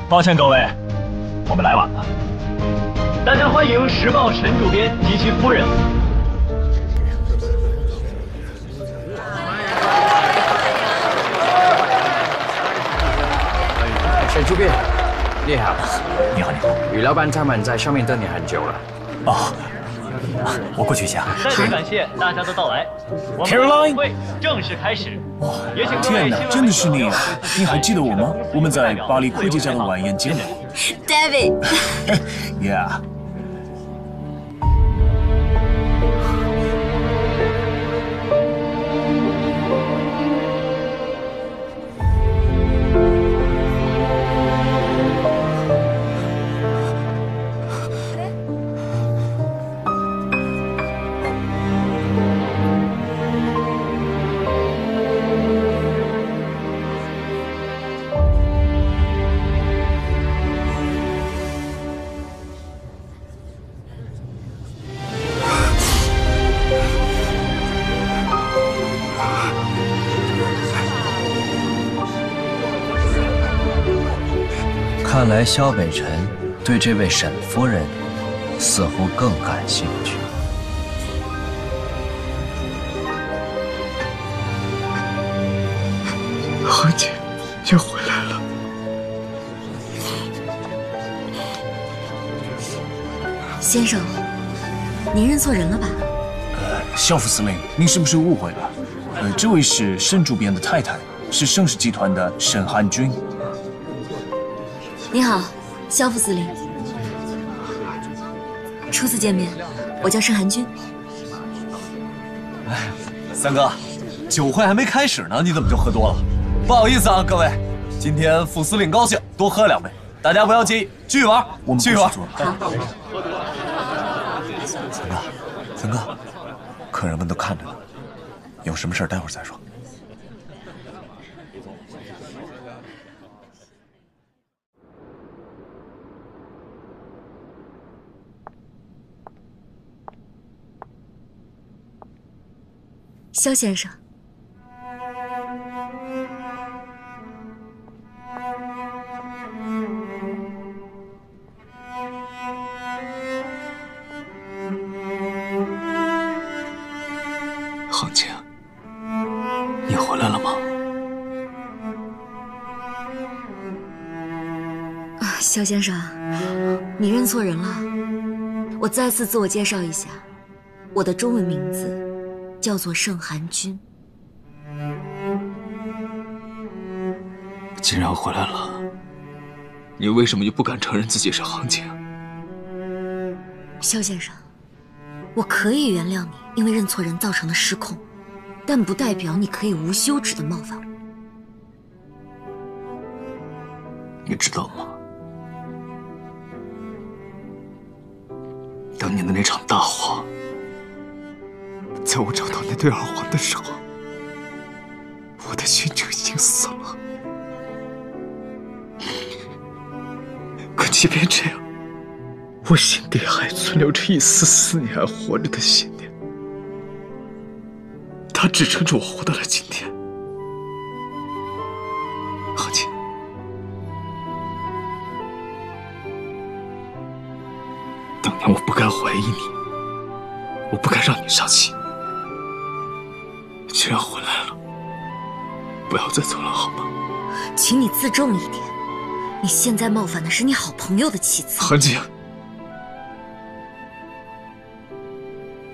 抱歉各位，我们来晚了。大家欢迎《时报》陈主编及其夫人。陈主编，你好。你好，你好。于老板他们在上面等你很久了。哦，我过去一下。再次感谢大家的到来，我们的会正式开始。也请各位天哪，真的是你！你还记得我吗？我们在巴黎会计家的晚宴见过。David。Yeah。看来萧北辰对这位沈夫人似乎更感兴趣。恒姐又回来了。先生，您认错人了吧？萧副司令，您是不是误会了？这位是沈主编的太太，是盛世集团的沈寒君。你好，萧副司令。初次见面，我叫盛寒君。哎，三哥，酒会还没开始呢，你怎么就喝多了？不好意思啊，各位，今天副司令高兴，多喝2杯，大家不要介意，继续玩，我们继续玩。三哥，客人们都看着呢，有什么事待会儿再说。萧先生，恒姐，你回来了吗？萧先生，你认错人了。我再次自我介绍一下，我的中文名字叫做盛寒君。既然回来了，你为什么就不敢承认自己是恒姐？萧先生，我可以原谅你因为认错人造成的失控，但不代表你可以无休止的冒犯我。你知道吗？当年的那场大火，在我找到那对耳环的时候，我的心就已经死了。可即便这样，我心底还存留着一丝丝你还活着的信念，它支撑着我活到了今天。恒姐，当年我不该怀疑你，我不该让你伤心。既然回来了，不要再走了好吗？请你自重一点，你现在冒犯的是你好朋友的妻子。恒姐，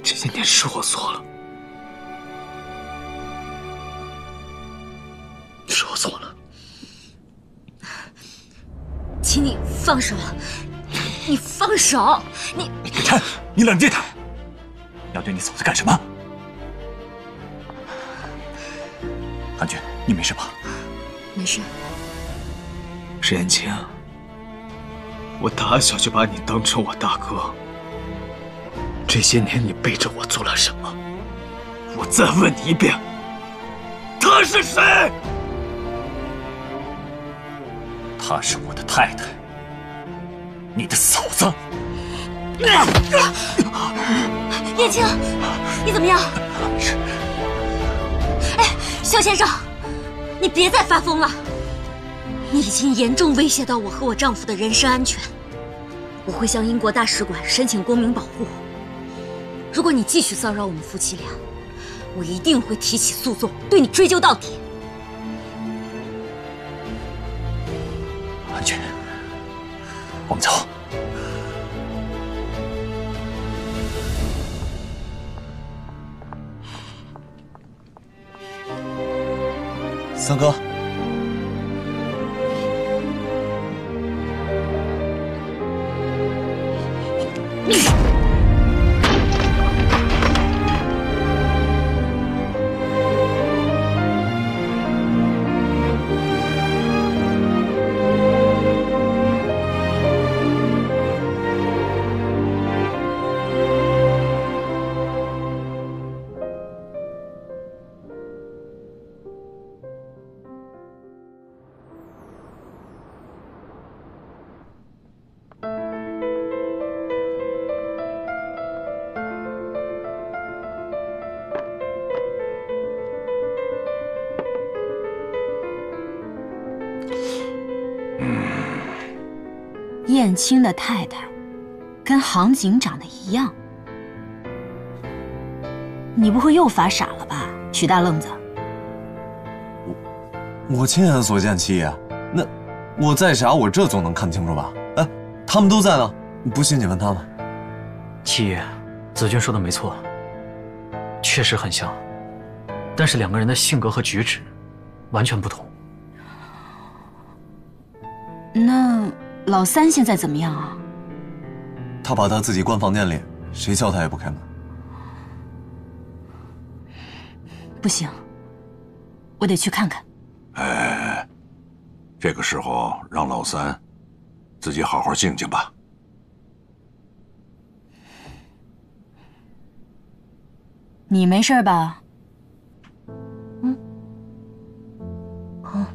这些年是我错了，是我错了。请你放手，你放手，你李琛，你冷静点！要对你嫂子干什么？韩君，你没事吧？没事。沈延青，我打小就把你当成我大哥。这些年你背着我做了什么？我再问你一遍，她是谁？她是我的太太，你的嫂子。燕青，你怎么样？哎，肖先生，你别再发疯了！你已经严重威胁到我和我丈夫的人身安全，我会向英国大使馆申请公民保护。如果你继续骚扰我们夫妻俩，我一定会提起诉讼，对你追究到底。韩君，我们走。三哥，燕青的太太跟杭景长得一样，你不会又发傻了吧，许大愣子？我亲眼所见，七爷，那我再傻，我这总能看清楚吧？哎，他们都在呢，不信你问他们。七爷，子君说的没错，确实很像，但是两个人的性格和举止完全不同。那老三现在怎么样啊？他把他自己关房间里，谁叫他也不开门。不行，我得去看看。哎，这个时候让老三自己好好静静吧。你没事吧？嗯。好。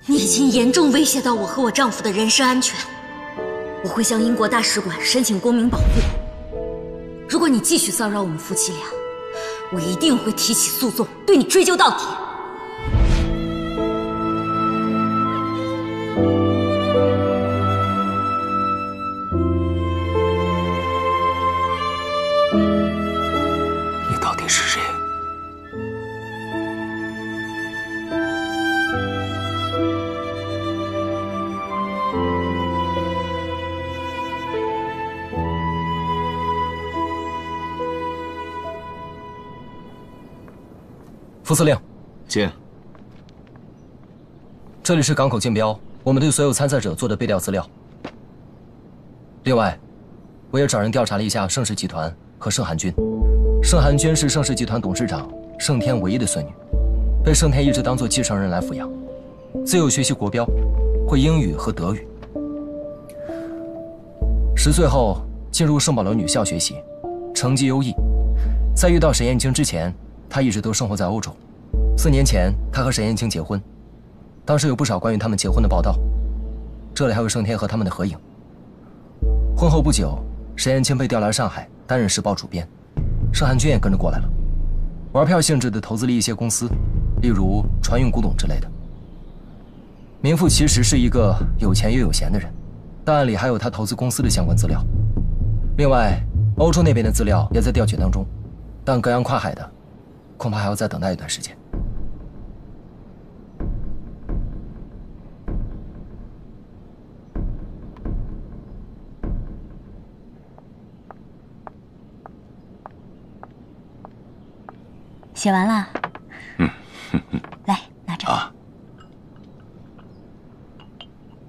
你已经严重威胁到我和我丈夫的人身安全，我会向英国大使馆申请公民保护。如果你继续骚扰我们夫妻俩，我一定会提起诉讼，对你追究到底。你到底是谁？副司令，进。这里是港口竞标，我们对所有参赛者做的备调资料。另外，我也找人调查了一下盛世集团和盛寒君。盛寒君是盛世集团董事长盛天唯一的孙女，被盛天一直当作继承人来抚养，自幼学习国标，会英语和德语。10岁后进入圣保罗女校学习，成绩优异。在遇到沈燕青之前，他一直都生活在欧洲。4年前，他和沈燕青结婚，当时有不少关于他们结婚的报道，这里还有盛天和他们的合影。婚后不久，沈燕青被调来上海担任《时报》主编，盛寒君也跟着过来了，玩票性质的投资了一些公司，例如船运古董之类的。名父其实是一个有钱又有闲的人，档案里还有他投资公司的相关资料。另外，欧洲那边的资料也在调取当中，但隔洋跨海的，恐怕还要再等待一段时间。写完了。嗯，来拿着。啊。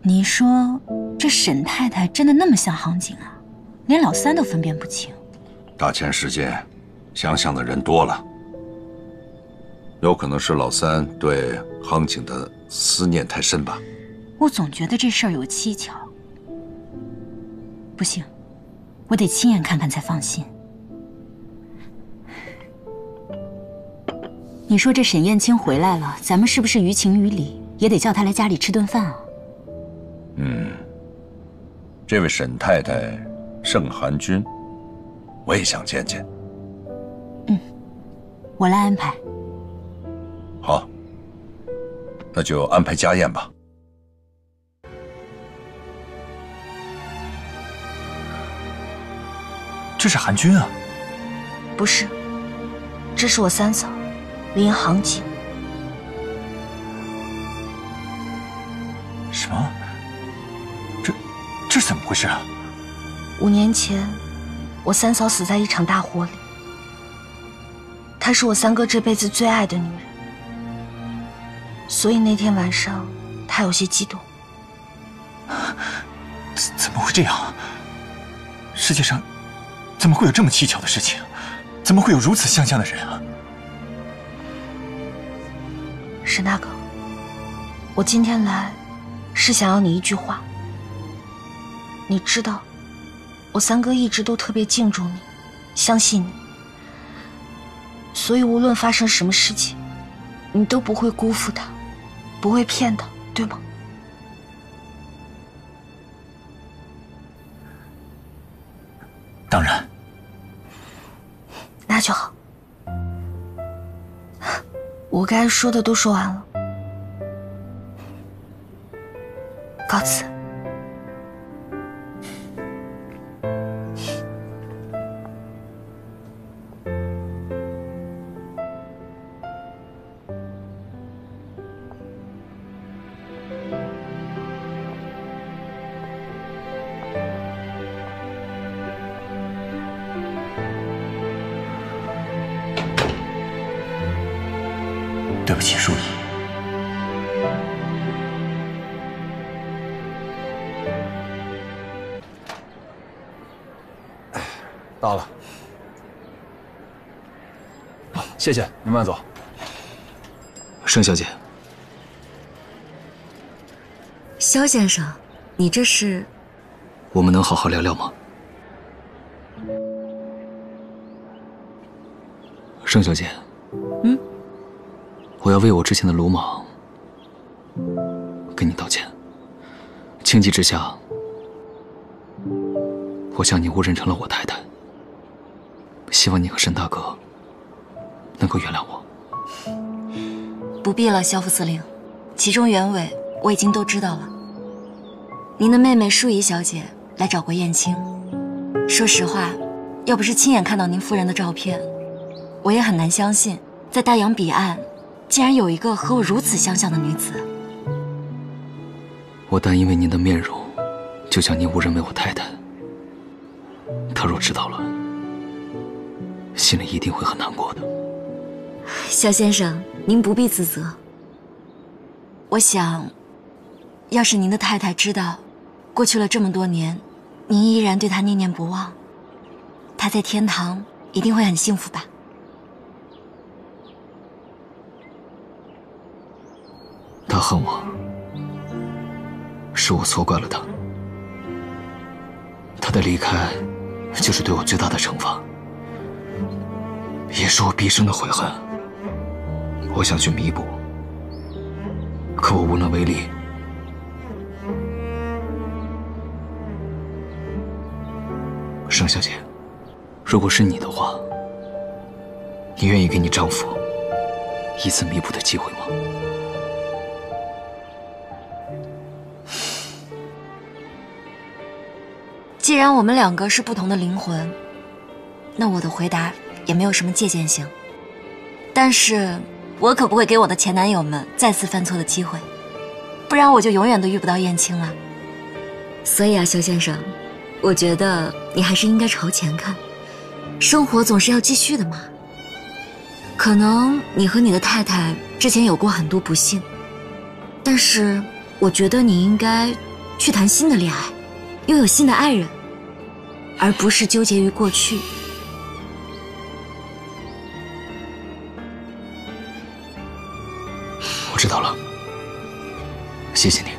你说这沈太太真的那么像杭景啊？连老三都分辨不清。大千世界，想想的人多了，有可能是老三对杭景的思念太深吧。我总觉得这事儿有蹊跷。不行，我得亲眼看看才放心。你说这沈燕青回来了，咱们是不是于情于理也得叫她来家里吃顿饭啊？这位沈太太盛寒君，我也想见见。我来安排。好，那就安排家宴吧。这是韩君啊？不是，这是我三嫂林杭景。什么？这是怎么回事啊？5年前，我三嫂死在一场大火里。她是我三哥这辈子最爱的女人，所以那天晚上他有些激动。怎么会这样？世界上怎么会有这么蹊跷的事情？怎么会有如此相像的人啊？沈大哥，我今天来是想要你一句话。你知道，我三哥一直都特别敬重你，相信你，所以无论发生什么事情，你都不会辜负他，不会骗他，对吗？当然。那就好。我该说的都说完了，告辞。对不起，淑仪。到了。好，谢谢，您慢走。盛小姐，萧先生，你这是？我们能好好聊聊吗？盛小姐。我要为我之前的鲁莽跟你道歉。情急之下，我将你误认成了我太太。希望你和沈大哥能够原谅我。不必了，萧副司令，其中原委我已经都知道了。您的妹妹淑仪小姐来找过燕青，说实话，要不是亲眼看到您夫人的照片，我也很难相信，在大洋彼岸竟然有一个和我如此相像的女子。我单因为您的面容，就将您误认为我太太。她若知道了，心里一定会很难过的。萧先生，您不必自责。我想，要是您的太太知道，过去了这么多年，您依然对她念念不忘，她在天堂一定会很幸福吧。他恨我，是我错怪了他。他的离开，就是对我最大的惩罚，也是我毕生的悔恨。我想去弥补，可我无能为力。盛小姐，如果是你的话，你愿意给你丈夫一次弥补的机会吗？既然我们两个是不同的灵魂，那我的回答也没有什么借鉴性。但是，我可不会给我的前男友们再次犯错的机会，不然我就永远都遇不到燕青了。所以啊，肖先生，我觉得你还是应该朝前看，生活总是要继续的嘛。可能你和你的太太之前有过很多不幸，但是我觉得你应该去谈新的恋爱，拥有新的爱人，而不是纠结于过去。我知道了，谢谢你。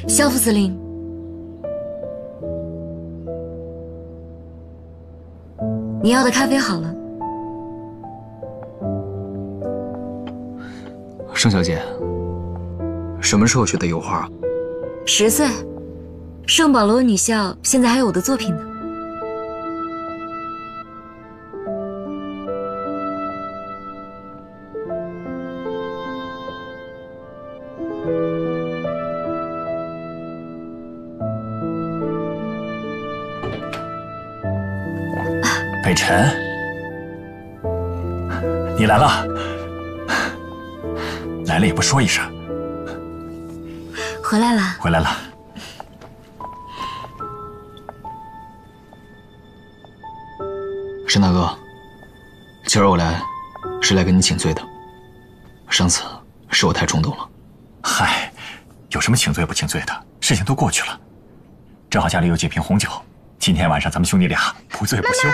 肖副司令，你要的咖啡好了。盛小姐，什么时候学的油画？10岁，圣保罗女校现在还有我的作品呢。北辰，你来了，来了也不说一声。回来了，回来了。沈大哥，今儿我来是来跟你请罪的。上次是我太冲动了。嗨，有什么请罪不请罪的？事情都过去了。正好家里有几瓶红酒，今天晚上咱们兄弟俩不醉不休。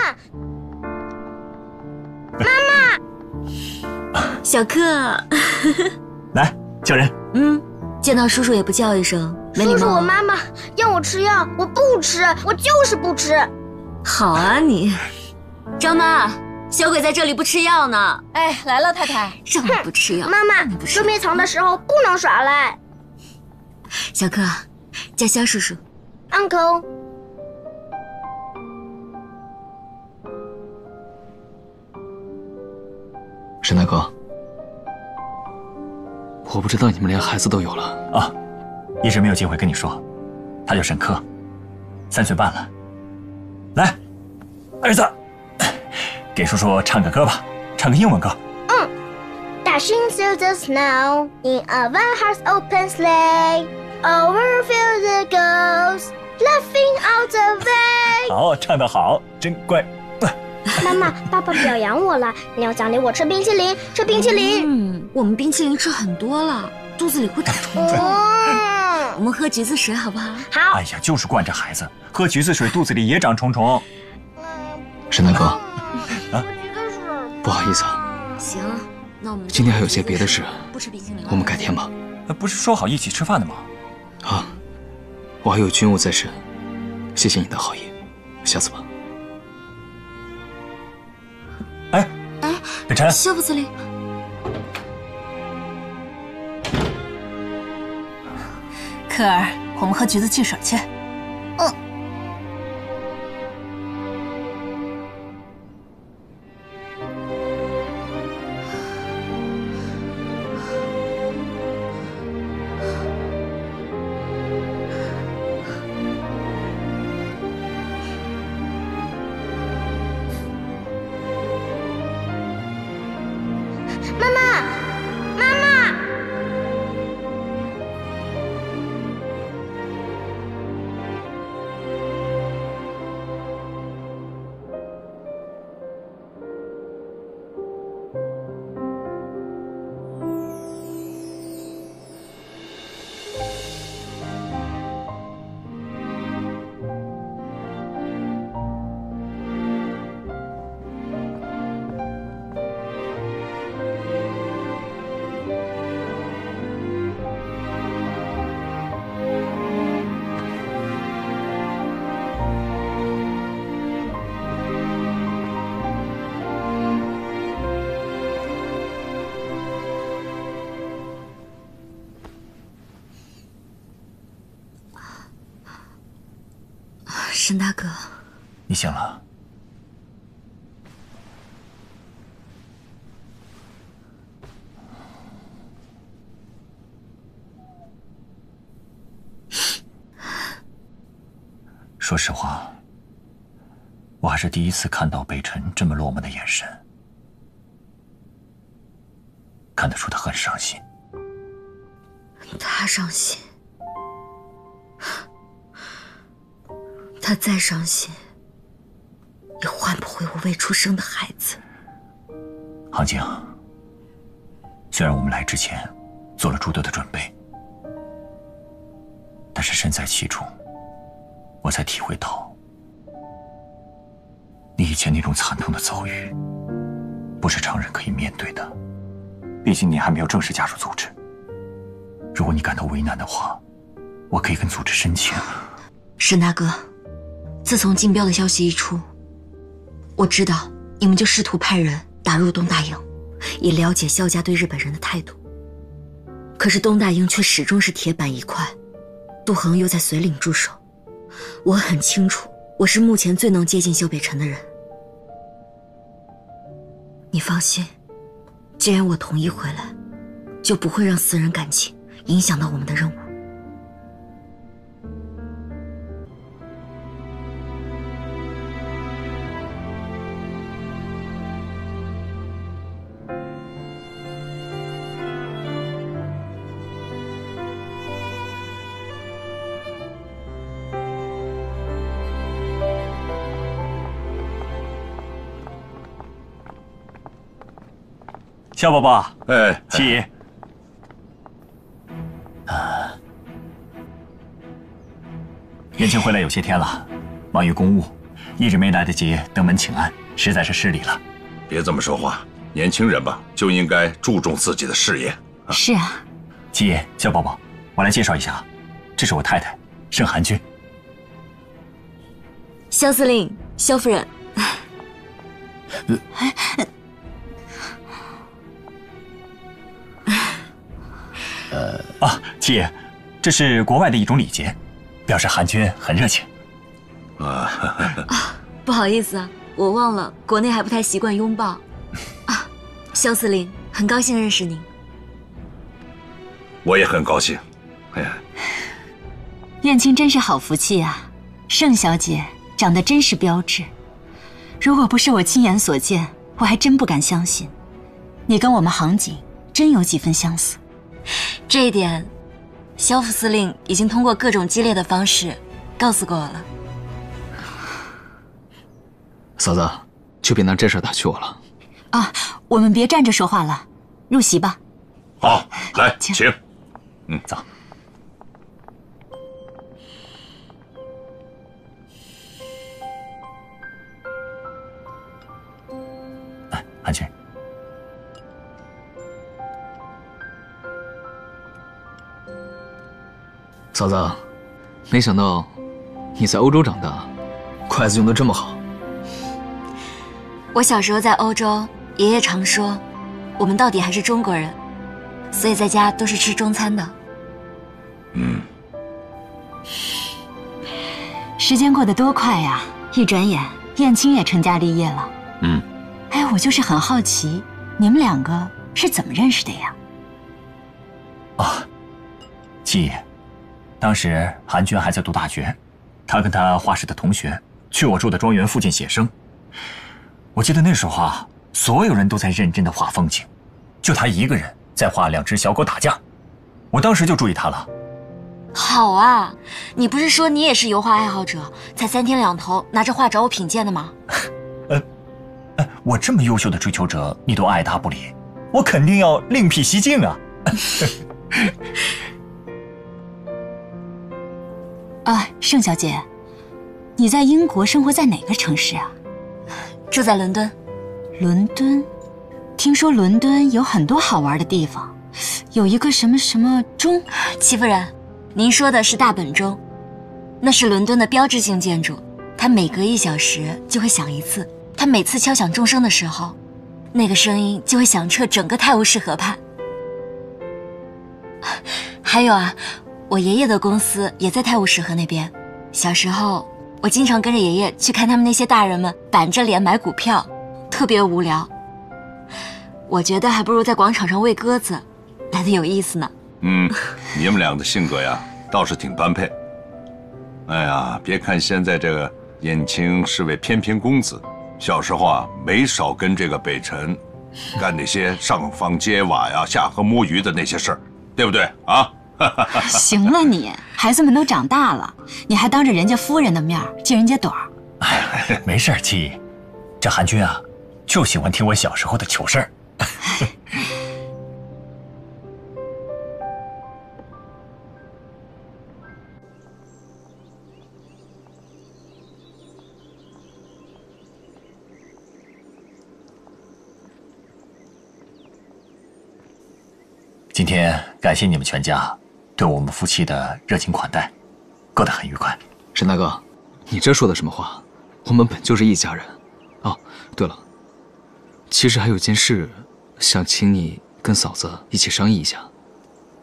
妈妈，小克，来叫人。见到叔叔也不叫一声，没礼貌。叔叔，我妈妈让我吃药，我不吃，我就是不吃。好啊你，张妈，小鬼在这里不吃药呢。哎，来了，太太。让你不吃药。妈妈，捉迷藏的时候不能耍赖。小克，叫肖叔叔。Uncle。沈大哥，我不知道你们连孩子都有了啊，一直没有机会跟你说。他叫沈科，3岁半了。来，儿子，给叔叔唱个歌吧，唱个英文歌。Dashing through the snow in a one-horse open sleigh, over fields it goes, laughing out the way。好，唱得好，真乖。妈妈，爸爸表扬我了，你要奖励我吃冰淇淋，吃冰淇淋。我们冰淇淋吃很多了，肚子里会长虫虫。我们喝橘子水好不好？好。哎呀，就是惯着孩子，喝橘子水肚子里也长虫虫。沈大哥，啊，不好意思啊。行，那我们今天还有些别的事，不吃冰淇淋了。我们改天吧。不是说好一起吃饭的吗？啊，我还有军务在身，谢谢你的好意，下次吧。哎，北辰，肖副司令，科儿，我们喝橘子汽水去。沈大哥，你醒了。说实话，我还是第一次看到北辰这么落寞的眼神，看得出他很伤心。他伤心，他再伤心，也换不回我未出生的孩子。杭静，虽然我们来之前做了诸多的准备，但是身在其中，我才体会到，你以前那种惨痛的遭遇，不是常人可以面对的。毕竟你还没有正式加入组织。如果你感到为难的话，我可以跟组织申请。沈大哥，自从竞标的消息一出，我知道你们就试图派人打入东大营，以了解萧家对日本人的态度。可是东大营却始终是铁板一块，杜恒又在随领驻守。我很清楚，我是目前最能接近萧北辰的人。你放心，既然我同意回来，就不会让私人感情影响到我们的任务。小宝宝，哎，起。燕青回来有些天了，忙于公务，一直没来得及登门请安，实在是失礼了。别这么说话，年轻人吧就应该注重自己的事业。是啊，七爷，小宝宝，我来介绍一下，这是我太太盛寒君。萧司令，萧夫人。七爷，这是国外的一种礼节，表示寒君很热情。不好意思啊，我忘了国内还不太习惯拥抱。萧司令，很高兴认识您。我也很高兴。哎呀，燕青真是好福气啊！盛小姐长得真是标致，如果不是我亲眼所见，我还真不敢相信。你跟我们杭景真有几分相似。这一点，萧副司令已经通过各种激烈的方式告诉过我了。嫂子，就别拿这事打趣我了。啊，我们别站着说话了，入席吧。好，来，请。走。寒君。嫂子，没想到你在欧洲长大，筷子用得这么好。我小时候在欧洲，爷爷常说，我们到底还是中国人，所以在家都是吃中餐的。时间过得多快呀！一转眼，燕青也成家立业了。哎，我就是很好奇，你们两个是怎么认识的呀？七爷，当时韩娟还在读大学，他跟他画室的同学去我住的庄园附近写生。我记得那时候啊，所有人都在认真的画风景，就他一个人在画两只小狗打架。我当时就注意他了。好啊，你不是说你也是油画爱好者，才3天2头拿着画找我品鉴的吗？我这么优秀的追求者，你都爱答不理，我肯定要另辟蹊径啊！盛小姐，你在英国生活在哪个城市啊？住在伦敦。伦敦？听说伦敦有很多好玩的地方，有一个什么什么钟。戚夫人，您说的是大本钟，那是伦敦的标志性建筑，它每隔1小时就会响一次。它每次敲响钟声的时候，那个声音就会响彻整个泰晤士河畔。还有啊，我爷爷的公司也在泰晤士河那边。小时候，我经常跟着爷爷去看他们那些大人们板着脸买股票，特别无聊。我觉得还不如在广场上喂鸽子来的有意思呢。你们俩的性格呀，倒是挺般配。哎呀，别看现在这个燕青是位翩翩公子，小时候啊没少跟这个北辰干那些上房揭瓦呀、下河摸鱼的那些事儿，对不对啊？行了你，孩子们都长大了，你还当着人家夫人的面揭人家短儿。哎，没事，七姨，这韩君啊，就喜欢听我小时候的糗事儿。今天感谢你们全家对我们夫妻的热情款待，过得很愉快。沈大哥，你这说的什么话？我们本就是一家人。哦，对了，其实还有件事，想请你跟嫂子一起商议一下。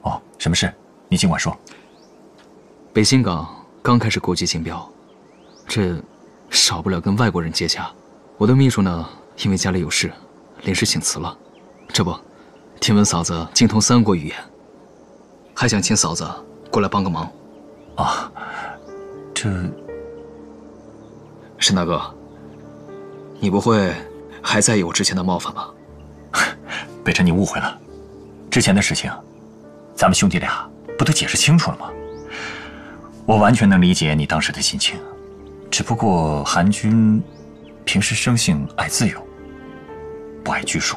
哦，什么事？你尽管说。北新港刚开始国际竞标，这少不了跟外国人接洽。我的秘书呢，因为家里有事，临时请辞了。这不，听闻嫂子精通3国语言，还想请嫂子过来帮个忙。啊，这……沈大哥，你不会还在意我之前的冒犯吧？北辰，你误会了，之前的事情，咱们兄弟俩不都解释清楚了吗？我完全能理解你当时的心情，只不过韩君平时生性爱自由，不爱拘束，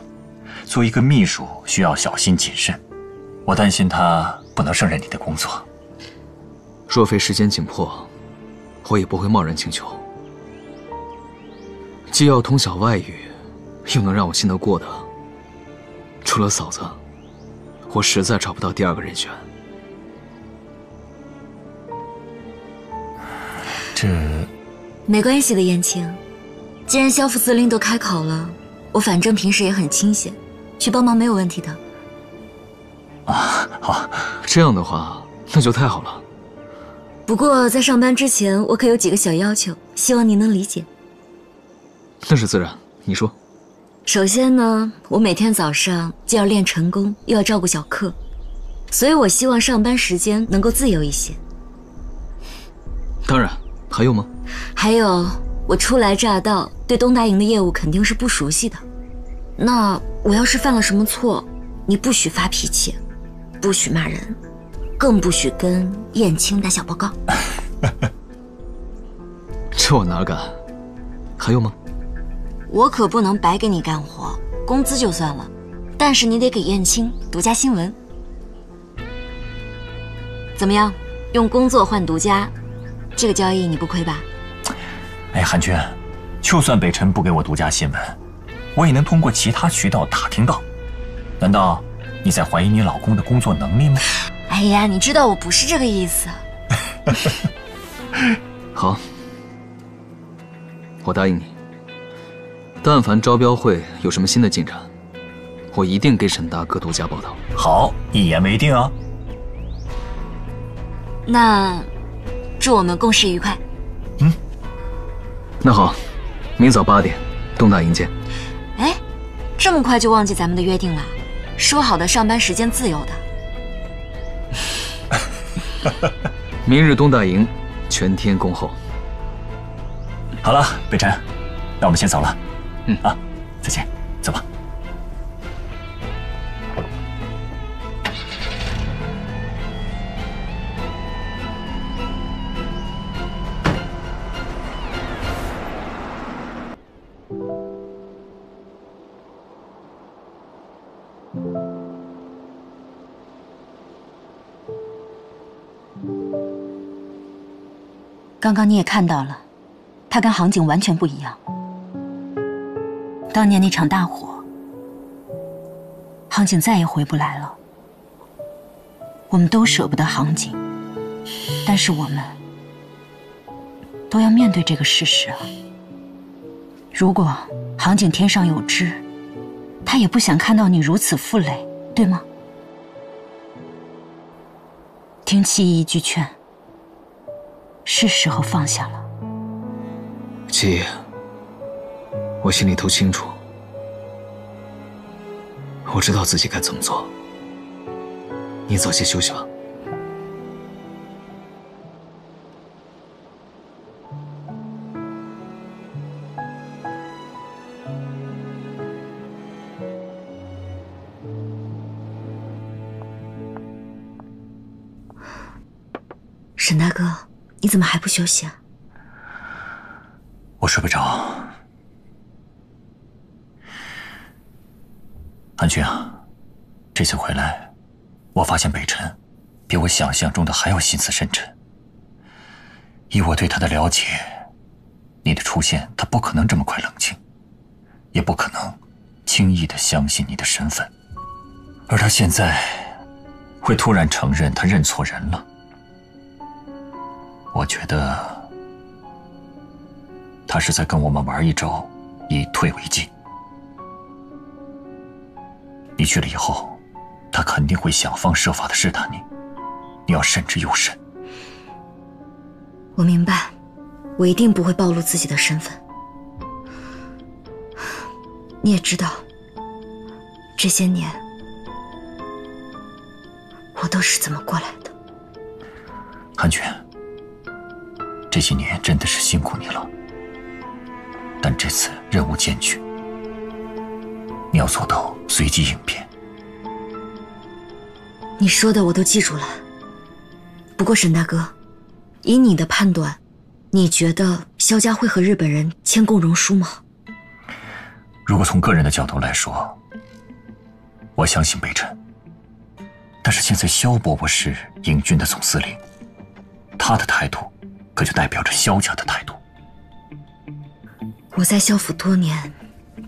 作为一个秘书需要小心谨慎，我担心他不能胜任你的工作。若非时间紧迫，我也不会贸然请求。既要通晓外语，又能让我信得过的，除了嫂子，我实在找不到第2个人选。这没关系的，燕青。既然萧副司令都开口了，我反正平时也很清闲，去帮忙没有问题的。啊，好，这样的话，那就太好了。不过在上班之前，我可有几个小要求，希望您能理解。那是自然，你说。首先呢，我每天早上既要练晨功，又要照顾小客，所以我希望上班时间能够自由一些。当然，还有吗？还有，我初来乍到，对东大营的业务肯定是不熟悉的。那我要是犯了什么错，你不许发脾气，不许骂人，更不许跟燕青打小报告。这我哪敢？还有吗？我可不能白给你干活，工资就算了，但是你得给燕青独家新闻。怎么样？用工作换独家，这个交易你不亏吧？哎，韩君，就算北辰不给我独家新闻，我也能通过其他渠道打听到。难道你在怀疑你老公的工作能力吗？哎呀，你知道我不是这个意思。好，我答应你。但凡招标会有什么新的进展，我一定给沈大哥独家报道。好，一言为定啊。那祝我们共事愉快。那好，明早8点，东大营见。哎，这么快就忘记咱们的约定了？说好的上班时间自由的。明日东大营全天恭候。好了，北辰，那我们先走了。再见，走吧。刚刚你也看到了，他跟杭景完全不一样。当年那场大火，杭景再也回不来了。我们都舍不得杭景，但是我们都要面对这个事实啊。如果杭景天上有知，他也不想看到你如此负累，对吗？听七姨一句劝，是时候放下了。七，我心里头清楚，我知道自己该怎么做。你早些休息吧。沈大哥，你怎么还不休息啊？我睡不着。韩君啊，这次回来，我发现北辰比我想象中的还要心思深沉。以我对他的了解，你的出现，他不可能这么快冷静，也不可能轻易的相信你的身份。而他现在会突然承认他认错人了，我觉得他是在跟我们玩一招以退为进。你去了以后，他肯定会想方设法的试探你，你要慎之又慎。我明白，我一定不会暴露自己的身份。你也知道，这些年我都是怎么过来的。韩娟，这些年真的是辛苦你了，但这次任务艰巨，你要做到随机应变。你说的我都记住了。不过沈大哥，以你的判断，你觉得萧家会和日本人签共荣书吗？如果从个人的角度来说，我相信北辰。但是现在萧伯伯是英军的总司令，他的态度可就代表着萧家的态度。我在萧府多年，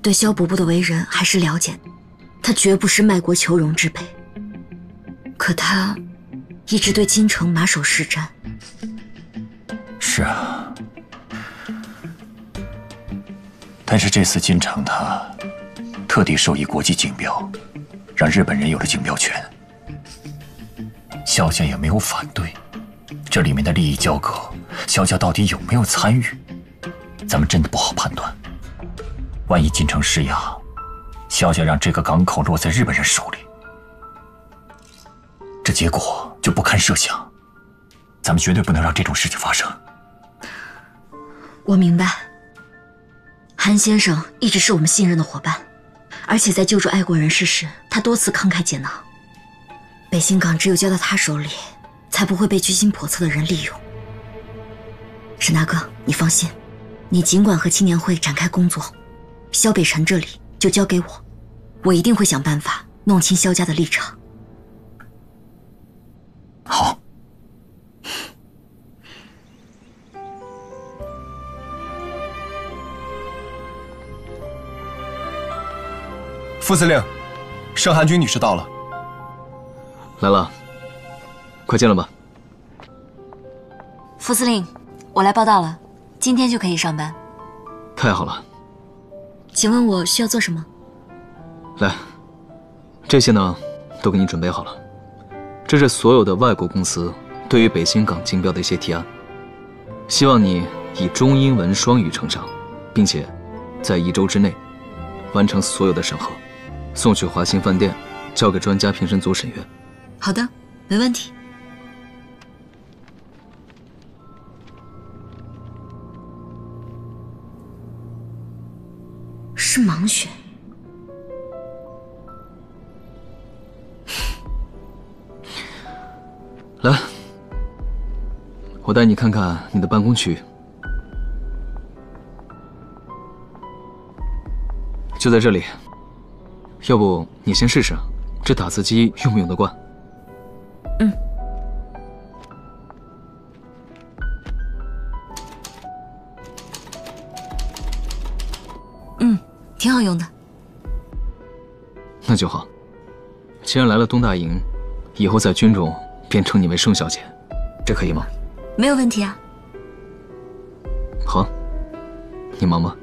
对萧伯伯的为人还是了解，他绝不是卖国求荣之辈。可他一直对京城马首是瞻。是啊，但是这次京城他特地授以国际竞标，让日本人有了竞标权。萧家也没有反对，这里面的利益交割，萧家到底有没有参与，咱们真的不好判断。万一京城施压，萧家让这个港口落在日本人手里，这结果就不堪设想。咱们绝对不能让这种事情发生。我明白，韩先生一直是我们信任的伙伴，而且在救助爱国人士时，他多次慷慨解囊。北新港只有交到他手里，才不会被居心叵测的人利用。沈大哥，你放心，你尽管和青年会展开工作，萧北辰这里就交给我，我一定会想办法弄清萧家的立场。好。副司令，盛寒君女士到了。来了，快进来吧。副司令，我来报到了，今天就可以上班。太好了。请问我需要做什么？来，这些呢，都给你准备好了。这是所有的外国公司对于北新港竞标的一些提案，希望你以中英文双语呈上，并且在1周之内完成所有的审核，送去华兴饭店，交给专家评审组审阅。好的，没问题。是盲选。来，我带你看看你的办公区域。就在这里，要不你先试试，这打字机用不用得惯？挺好用的。那就好。既然来了东大营，以后在军中便称你为盛小姐，这可以吗？没有问题啊。好，你忙吧。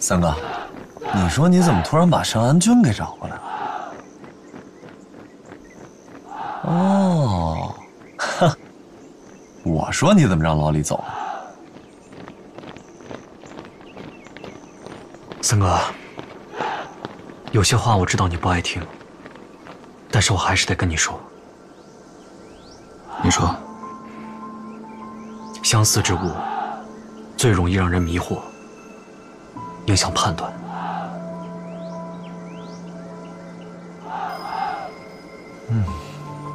三哥，你说你怎么突然把盛安君给找过来了？哦，哈，我说你怎么让老李走了？三哥，有些话我知道你不爱听，但是我还是得跟你说。你说，相似之物最容易让人迷惑，影响判断。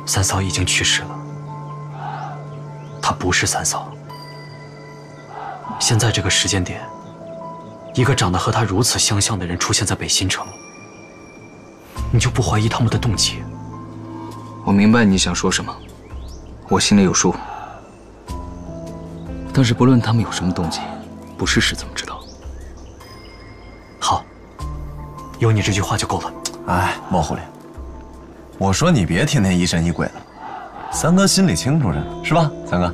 三嫂已经去世了，她不是三嫂。现在这个时间点，一个长得和她如此相像的人出现在北新城，你就不怀疑他们的动机？我明白你想说什么，我心里有数。但是不论他们有什么动机，不试试怎么知道？好，有你这句话就够了。哎，莫狐狸，我说你别天天疑神疑鬼的，三哥心里清楚着呢，是吧？三哥。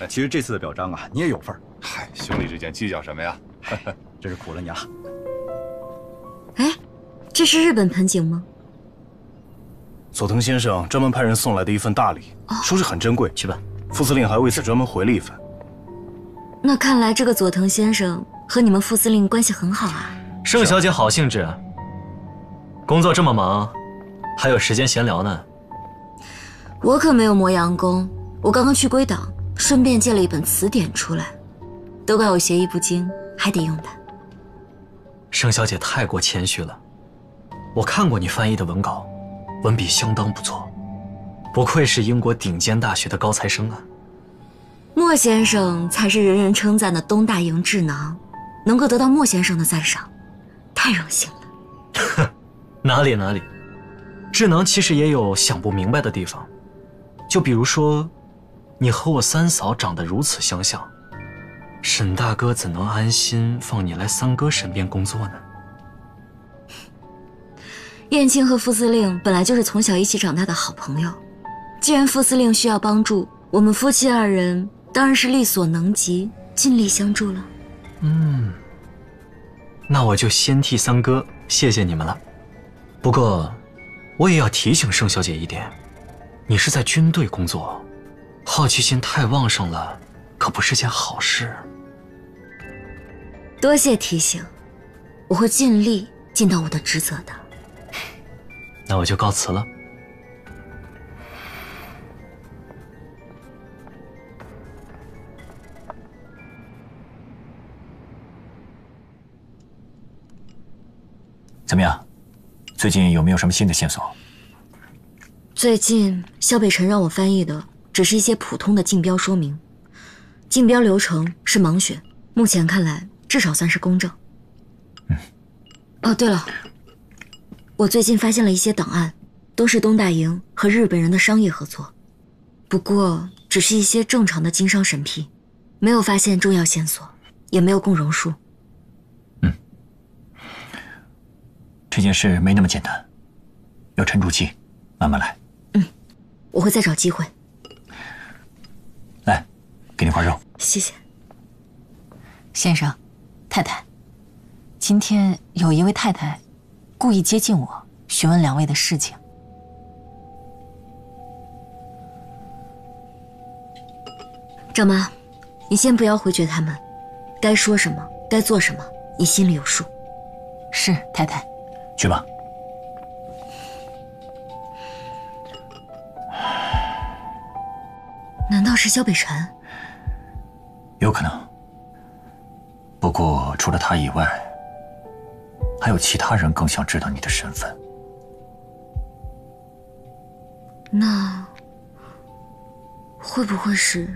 其实这次的表彰啊，你也有份儿。嗨，兄弟之间计较什么呀？真是苦了你了。哎，这是日本盆景吗？佐藤先生专门派人送来的一份大礼，说是很珍贵。去吧，副司令还为此专门回了一份。那看来这个佐藤先生和你们副司令关系很好啊。盛小姐好兴致，工作这么忙，还有时间闲聊呢。我可没有磨洋工，我刚刚去归档，顺便借了一本词典出来，都怪我学艺不精，还得用它。盛小姐太过谦虚了，我看过你翻译的文稿，文笔相当不错，不愧是英国顶尖大学的高材生啊。莫先生才是人人称赞的东大营智囊，能够得到莫先生的赞赏，太荣幸了。哪里哪里，智囊其实也有想不明白的地方，就比如说，你和我三嫂长得如此相像，沈大哥怎能安心放你来三哥身边工作呢？燕青和副司令本来就是从小一起长大的好朋友，既然副司令需要帮助，我们夫妻二人当然是力所能及，尽力相助了。那我就先替三哥谢谢你们了。不过，我也要提醒盛小姐一点，你是在军队工作，好奇心太旺盛了，可不是件好事。多谢提醒，我会尽力尽到我的职责的。那我就告辞了。怎么样？最近有没有什么新的线索？最近萧北辰让我翻译的只是一些普通的竞标说明，竞标流程是盲选，目前看来至少算是公正。哦，对了，我最近发现了一些档案，都是东大营和日本人的商业合作，不过只是一些正常的经商审批，没有发现重要线索，也没有共荣数。这件事没那么简单，要沉住气，慢慢来。我会再找机会。来，给你块肉。谢谢。先生，太太，今天有一位太太故意接近我，询问两位的事情。赵妈，你先不要回绝他们，该说什么，该做什么，你心里有数。是，太太。去吧。难道是萧北辰？有可能。不过除了他以外，还有其他人更想知道你的身份。那会不会是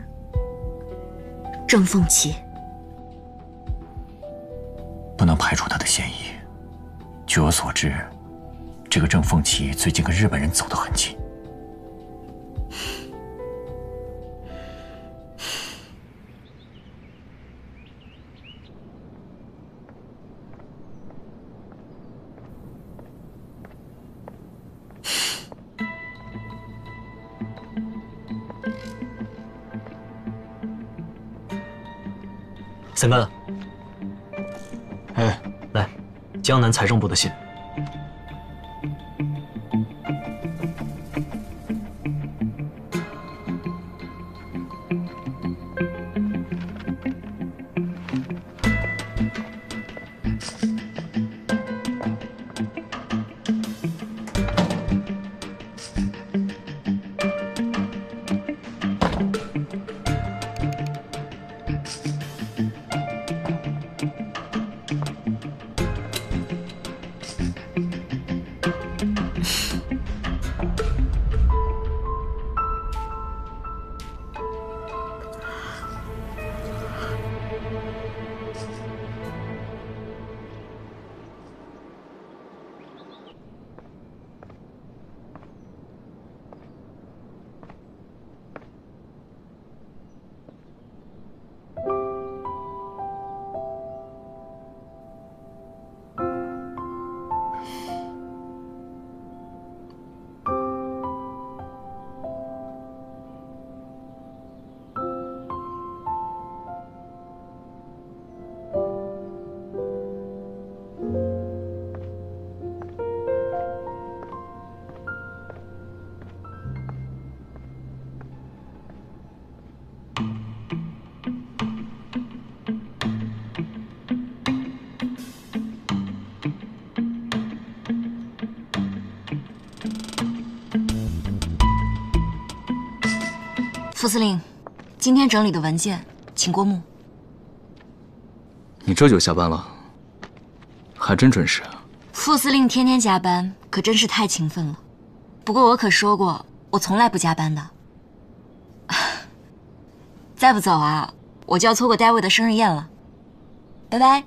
郑凤琪？不能排除他的嫌疑。据我所知，这个郑凤琪最近跟日本人走得很近。三哥，哎，来，江南财政部的信。副司令，今天整理的文件，请过目。你这就下班了，还真准时。副司令天天加班，可真是太勤奋了。不过我可说过，我从来不加班的。再不走啊，我就要错过戴维的生日宴了。拜拜。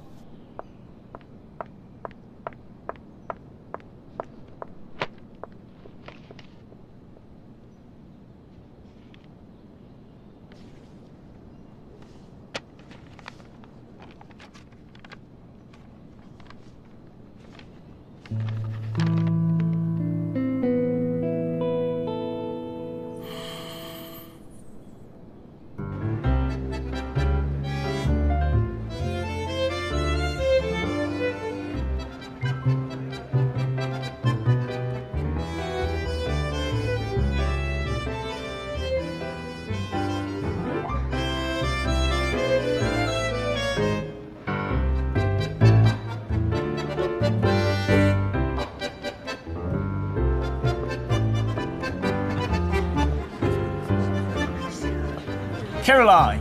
Caroline,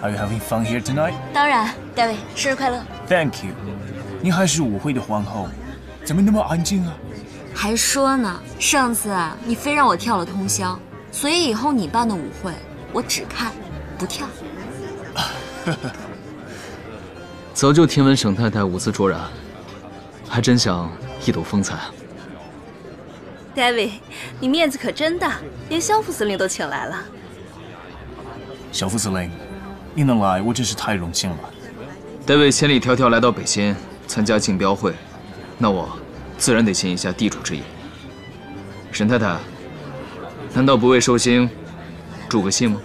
are you having fun here tonight? 当然，戴维，生日快乐 Thank you. 你还是舞会的皇后，怎么那么安静啊？还说呢，上次啊，你非让我跳了通宵，所以以后你办的舞会，我只看不跳。早就听闻沈太太舞姿卓然，还真想一睹风采。David， 你面子可真大，连肖副司令都请来了。小副司令，你能来，我真是太荣幸了。戴维千里迢迢来到北新参加竞标会，那我自然得尽一下地主之谊。沈太太，难道不为寿星助个兴吗？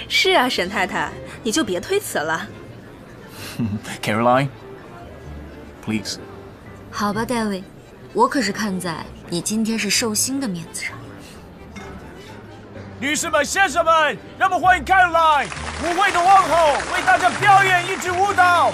是啊，沈太太，你就别推辞了。Caroline, please。好吧，戴维，我可是看在你今天是寿星的面子上。女士们、先生们，让我们欢迎 Caroline， 舞会的皇后，为大家表演一支舞蹈。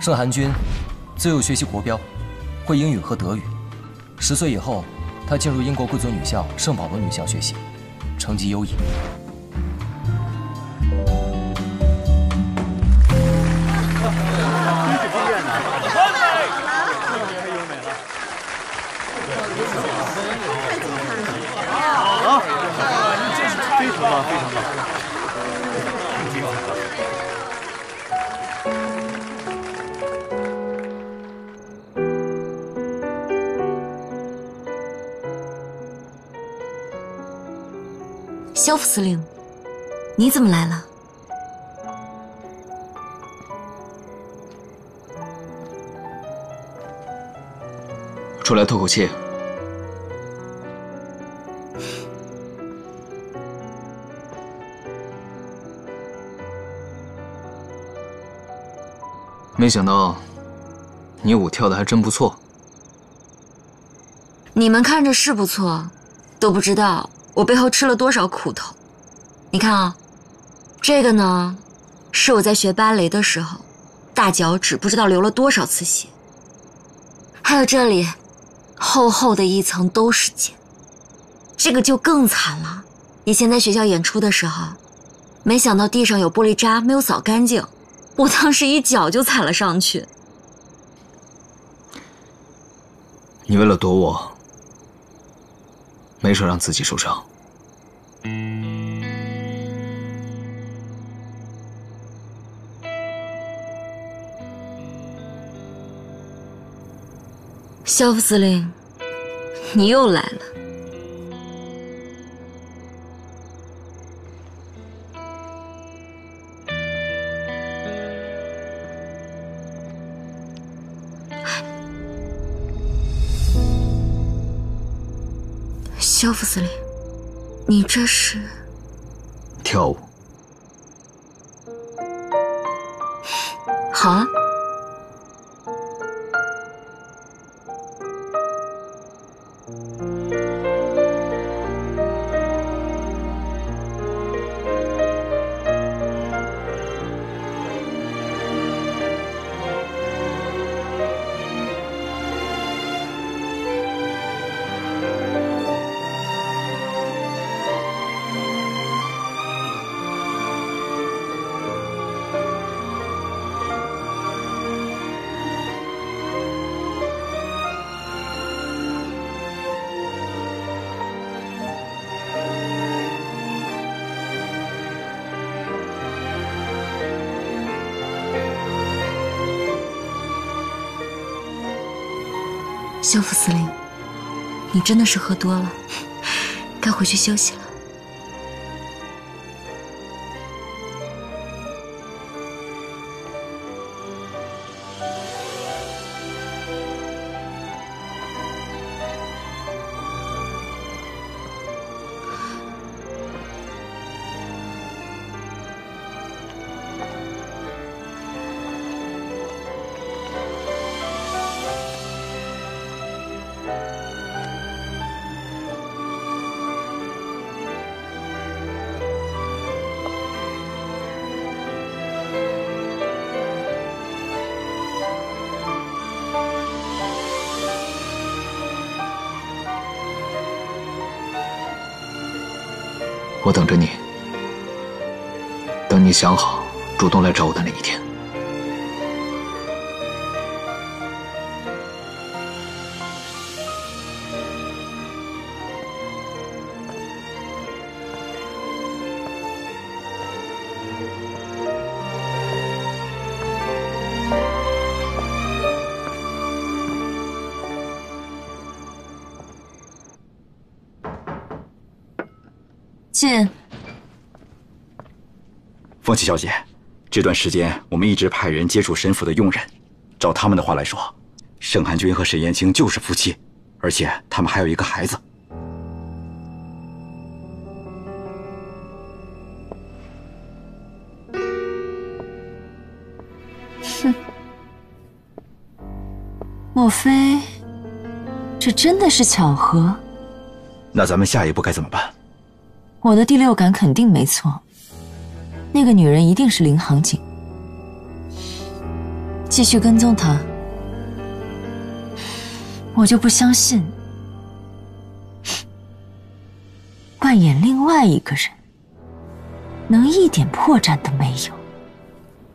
盛寒君自幼学习国标，会英语和德语。10岁以后，他进入英国贵族女校圣保罗女校学习，成绩优异。萧副司令，你怎么来了？出来透口气。没想到，你舞跳的还真不错。你们看着是不错，都不知道我背后吃了多少苦头。你看啊，这个呢，是我在学芭蕾的时候，大脚趾不知道流了多少次血。还有这里，厚厚的一层都是茧。这个就更惨了。以前在学校演出的时候，没想到地上有玻璃渣没有扫干净，我当时一脚就踩了上去。你为了躲我，没少让自己受伤。萧副司令，你又来了。萧副司令，你这是跳舞？好啊。萧副司令，你真的是喝多了，该回去休息了。我等着你，等你想好主动来找我的那一天。进。风起小姐，这段时间我们一直派人接触沈府的佣人，照他们的话来说，盛寒君和沈燕青就是夫妻，而且他们还有一个孩子。哼，莫非这真的是巧合？那咱们下一步该怎么办？我的第六感肯定没错，那个女人一定是林航景。继续跟踪她，我就不相信扮演另外一个人能一点破绽都没有。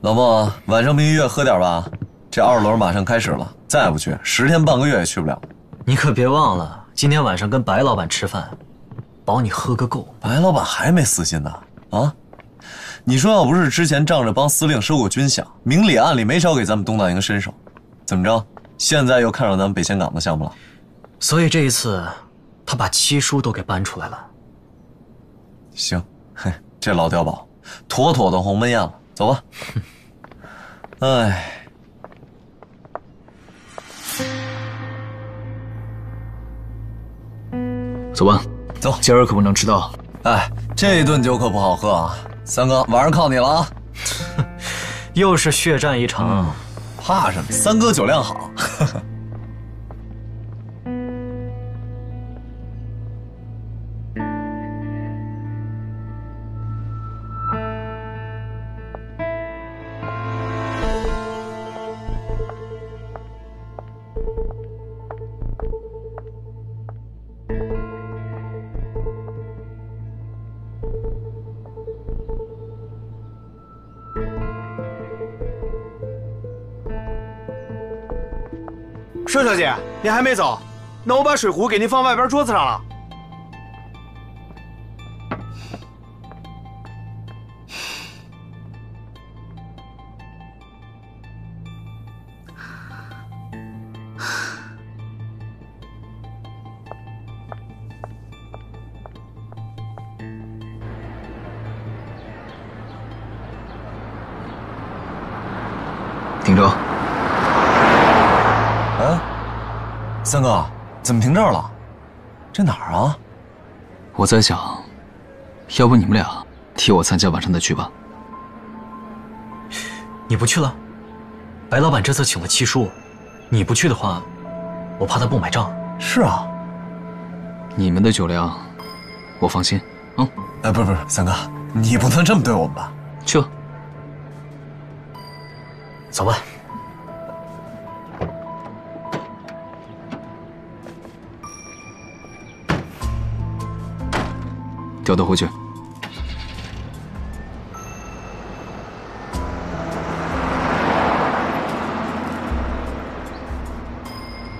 老孟，晚上明月喝点吧，这2轮马上开始了，再不去10天半个月也去不了。你可别忘了，今天晚上跟白老板吃饭，保你喝个够。白老板还没死心呢，啊？你说要不是之前仗着帮司令收过军饷，明里暗里没少给咱们东大营伸手，怎么着？现在又看上咱们北仙港的项目了？所以这一次，他把七叔都给搬出来了。行，嘿，这老碉堡，妥妥的鸿门宴了。走吧。哎。 走吧，走，今儿可不能迟到。哎，这顿酒可不好喝啊，三哥，晚上靠你了啊！又是血战一场，怕什么？三哥酒量好。盛小姐，你还没走？那我把水壶给您放外边桌子上了。停车。 三哥，怎么停这儿了？这哪儿啊？我在想，要不你们俩替我参加晚上的局吧？你不去了？白老板这次请了七叔，你不去的话，我怕他不买账。是啊，你们的酒量，我放心。不是，三哥，你不能这么对我们吧？去吧。走吧。 掉头回去。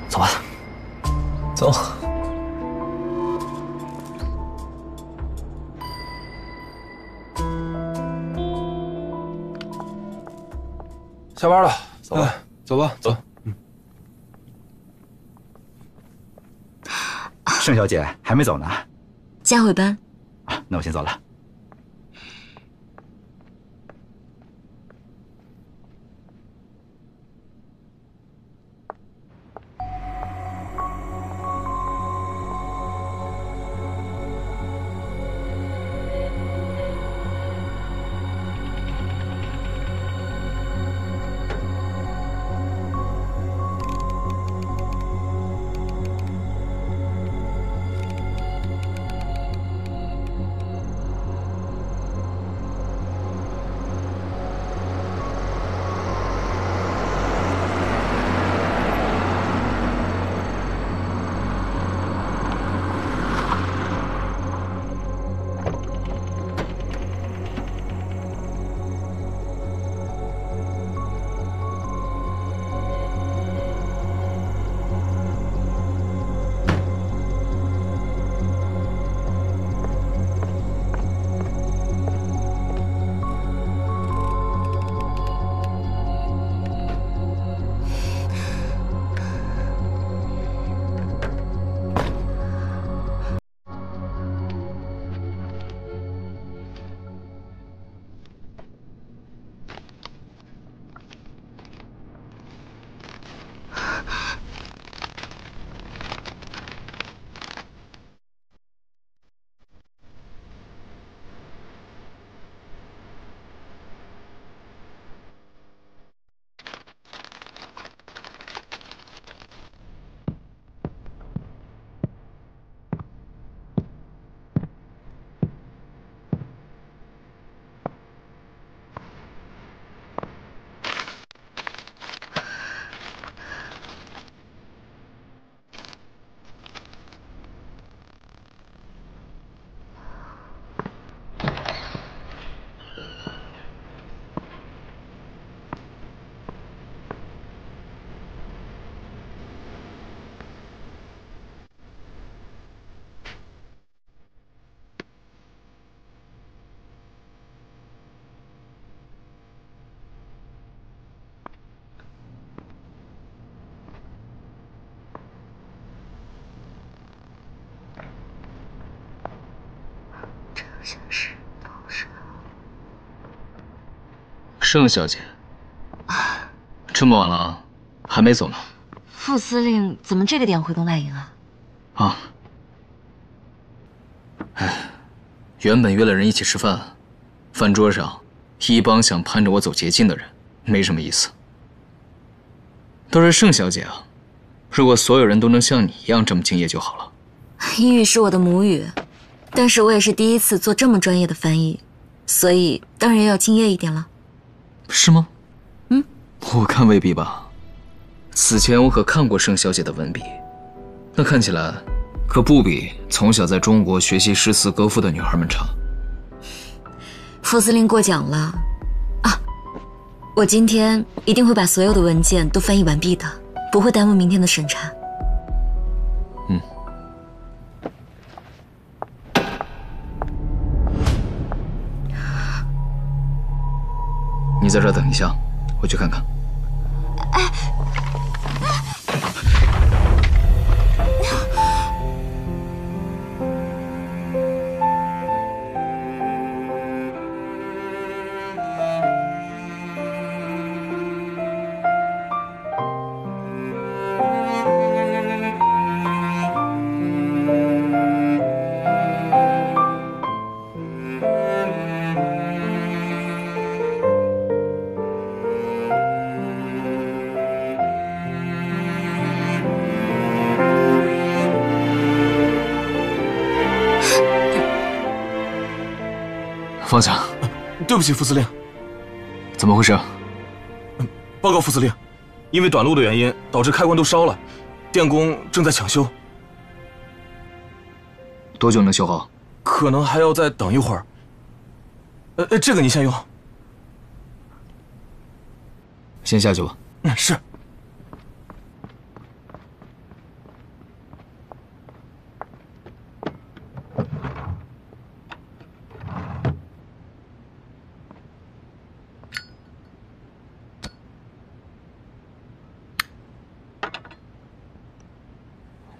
走吧，走。下班了，走吧，走吧，走。盛小姐还没走呢。 加会班，那我先走了。像是都是。盛小姐，这么晚了，还没走呢？副司令怎么这个点回东大营啊？啊，原本约了人一起吃饭，饭桌上一帮想攀着我走捷径的人，没什么意思。都是盛小姐啊，如果所有人都能像你一样这么敬业就好了。英语是我的母语，但是我也是第一次做这么专业的翻译，所以当然要敬业一点了。是吗？我看未必吧。此前我可看过盛小姐的文笔，那看起来可不比从小在中国学习诗词歌赋的女孩们差。副司令过奖了啊！我今天一定会把所有的文件都翻译完毕的，不会耽误明天的审查。你在这儿等一下，我去看看。方向，对不起，副司令。怎么回事？报告副司令，因为短路的原因，导致开关都烧了，电工正在抢修。多久能修好？可能还要再等一会儿。这个你先用。先下去吧。是。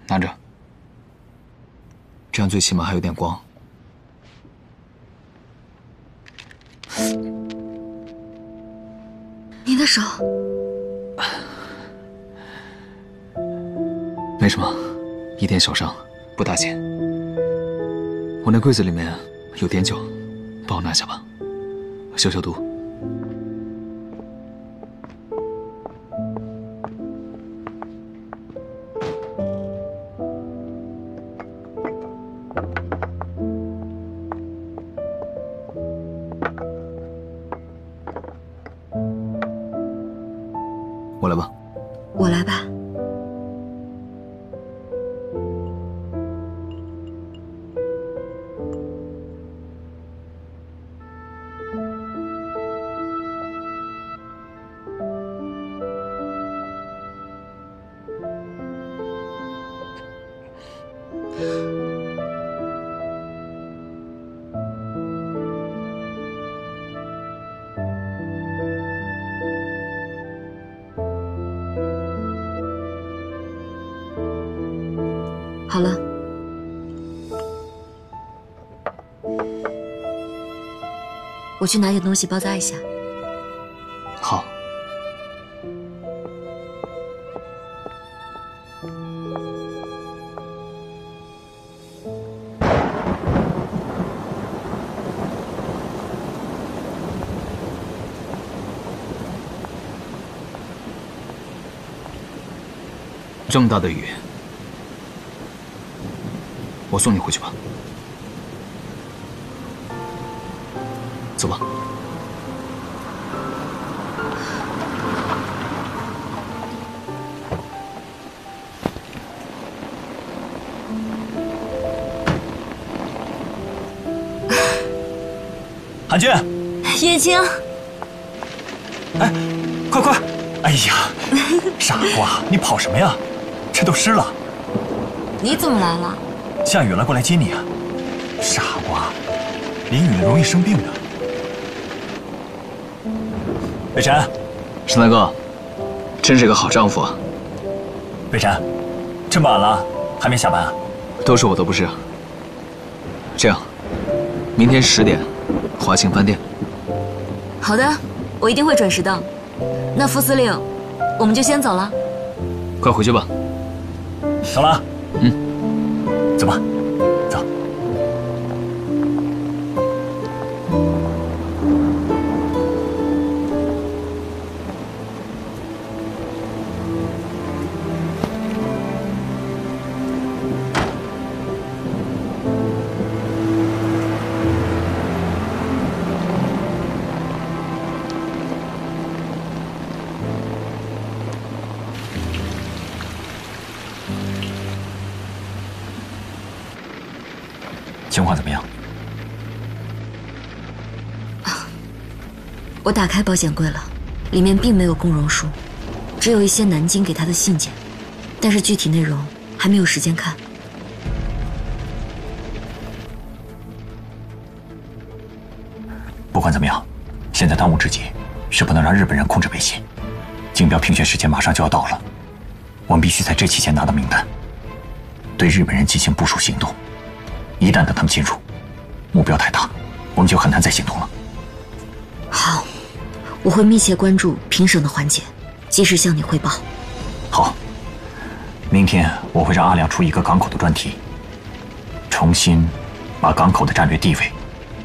拿着，这样最起码还有点光。你的手没什么，一点小伤，不大钱。我那柜子里面有碘酒，帮我拿下吧，消消毒。我来吧。我来吧。好了，我去拿点东西包扎一下。好。这么大的雨，我送你回去吧。走吧。韩君，叶青，哎，快快！哎呀，傻瓜，你跑什么呀？这都湿了。你怎么来了？下雨了，过来接你啊！傻瓜，淋雨了容易生病的。北辰，沈大哥，真是个好丈夫啊。北辰，这么晚了还没下班啊？都是我的不是。这样，明天10点，华庆饭店。好的，我一定会准时到。那副司令，我们就先走了。快回去吧。走了。走吧。走。情况怎么样？我打开保险柜了，里面并没有供容书，只有一些南京给他的信件，但是具体内容还没有时间看。不管怎么样，现在当务之急是不能让日本人控制北新。竞标评选时间马上就要到了，我们必须在这期间拿到名单，对日本人进行部署行动。一旦等他们进入，目标太大，我们就很难再行动了。好，我会密切关注评审的环节，及时向你汇报。好，明天我会让阿良出一个港口的专题，重新把港口的战略地位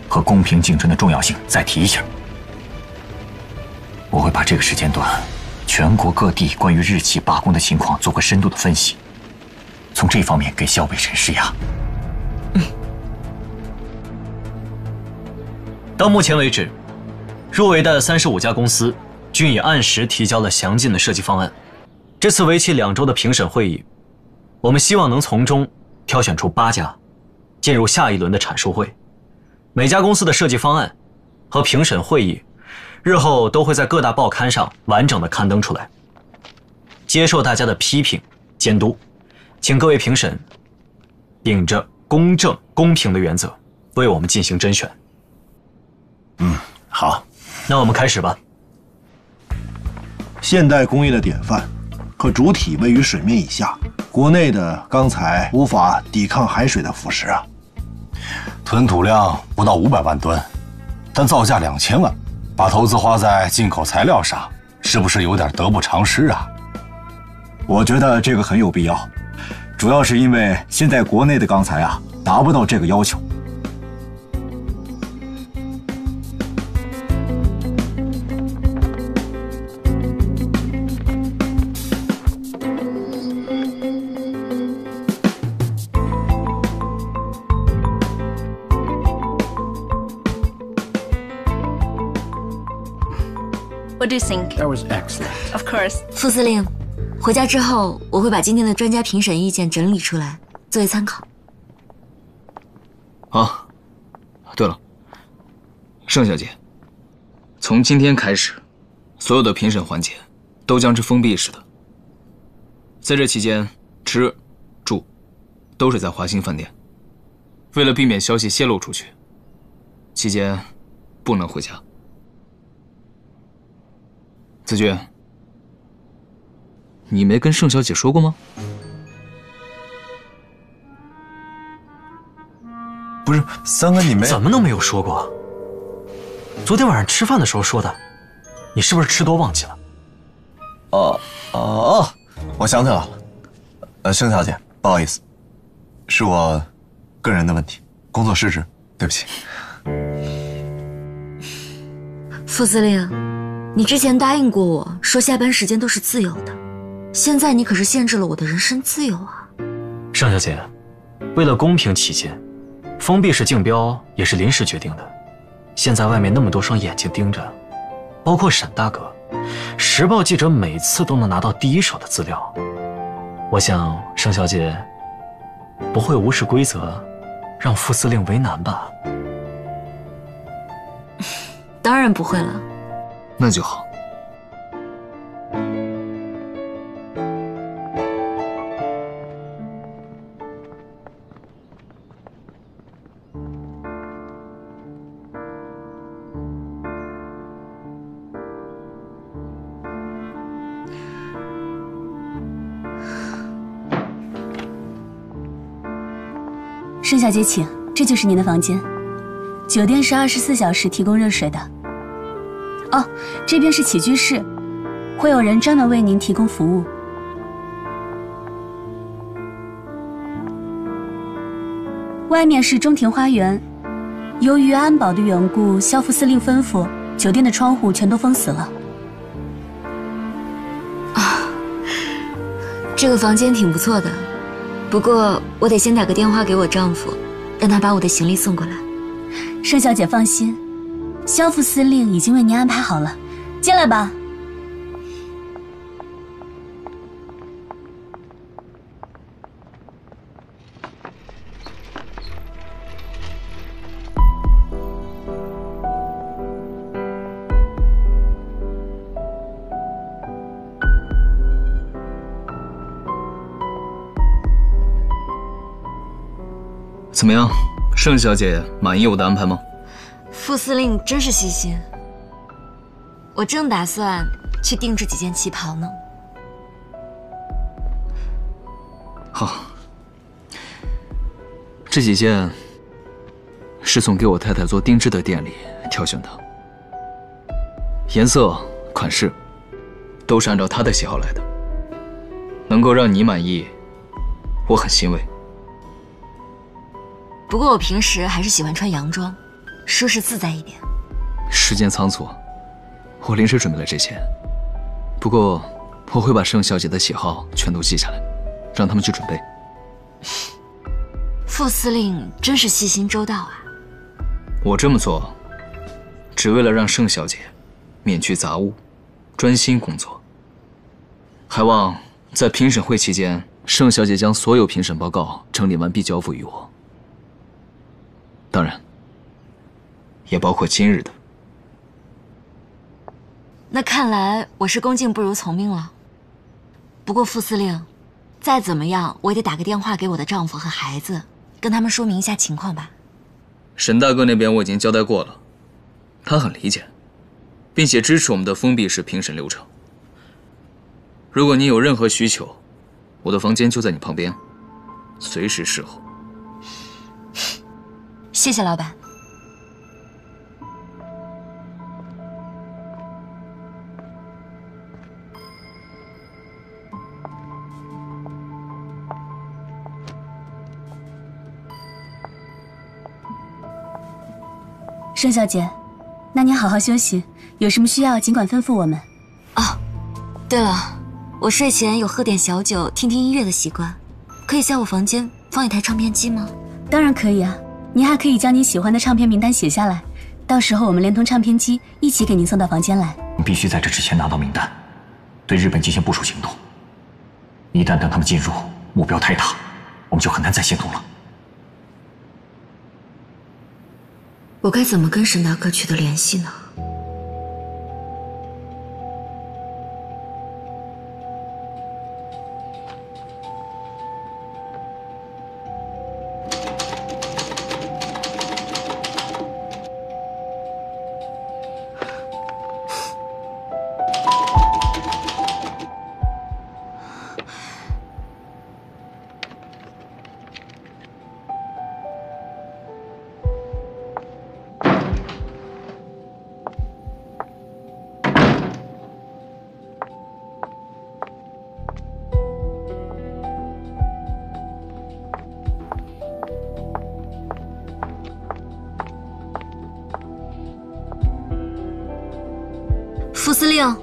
和公平竞争的重要性再提一下。我会把这个时间段全国各地关于日企罢工的情况做个深度的分析，从这方面给萧北辰施压。到目前为止，入围的35家公司均已按时提交了详尽的设计方案。这次为期2周的评审会议，我们希望能从中挑选出8家，进入下一轮的阐述会。每家公司的设计方案和评审会议，日后都会在各大报刊上完整的刊登出来，接受大家的批评监督。请各位评审秉着公正公平的原则，为我们进行甄选。好，那我们开始吧。现代工业的典范，可主体位于水面以下，国内的钢材无法抵抗海水的腐蚀啊。吞吐量不到500万吨，但造价2000万，把投资花在进口材料上，是不是有点得不偿失啊？我觉得这个很有必要，主要是因为现在国内的钢材啊达不到这个要求。What do you think? That was excellent. Of course. 副司令，回家之后我会把今天的专家评审意见整理出来，作为参考。好。对了，盛小姐，从今天开始，所有的评审环节都将是封闭式的。在这期间，吃、住都是在华兴饭店。为了避免消息泄露出去，期间不能回家。子俊，你没跟盛小姐说过吗？不是，三哥，你没怎么能没有说过？昨天晚上吃饭的时候说的，你是不是吃多忘记了？我想起来了，盛小姐，不好意思，是我个人的问题，工作失职，对不起。副司令，你之前答应过我说下班时间都是自由的，现在你可是限制了我的人身自由啊！盛小姐，为了公平起见，封闭式竞标也是临时决定的。现在外面那么多双眼睛盯着，包括沈大哥，时报记者每次都能拿到第一手的资料。我想盛小姐不会无视规则，让副司令为难吧？当然不会了。那就好。盛小姐，请，这就是您的房间。酒店是24小时提供热水的。哦，这边是起居室，会有人专门为您提供服务。外面是中庭花园，由于安保的缘故，萧副司令吩咐酒店的窗户全都封死了。这个房间挺不错的，不过我得先打个电话给我丈夫，让他把我的行李送过来。盛小姐放心，萧副司令已经为您安排好了，进来吧。怎么样，盛小姐满意我的安排吗？副司令真是细心，我正打算去定制几件旗袍呢。好，这几件是从给我太太做定制的店里挑选的，颜色、款式都是按照她的喜好来的，能够让你满意，我很欣慰。不过我平时还是喜欢穿洋装，舒适自在一点。时间仓促，我临时准备了这些。不过我会把盛小姐的喜好全都记下来，让他们去准备。副司令真是细心周到啊！我这么做，只为了让盛小姐免去杂物，专心工作。还望在评审会期间，盛小姐将所有评审报告整理完毕交付于我。当然，也包括今日的。那看来我是恭敬不如从命了。不过副司令，再怎么样我也得打个电话给我的丈夫和孩子，跟他们说明一下情况吧。沈大哥那边我已经交代过了，他很理解，并且支持我们的封闭式评审流程。如果你有任何需求，我的房间就在你旁边，随时侍候。谢谢老板。盛小姐，那您好好休息，有什么需要尽管吩咐我们。哦，对了，我睡前有喝点小酒、听听音乐的习惯，可以在我房间放一台唱片机吗？当然可以啊，您还可以将您喜欢的唱片名单写下来，到时候我们连同唱片机一起给您送到房间来。你必须在这之前拿到名单，对日本进行部署行动。一旦等他们进入，目标太大，我们就很难再行动了。我该怎么跟沈大哥取得联系呢？副司令，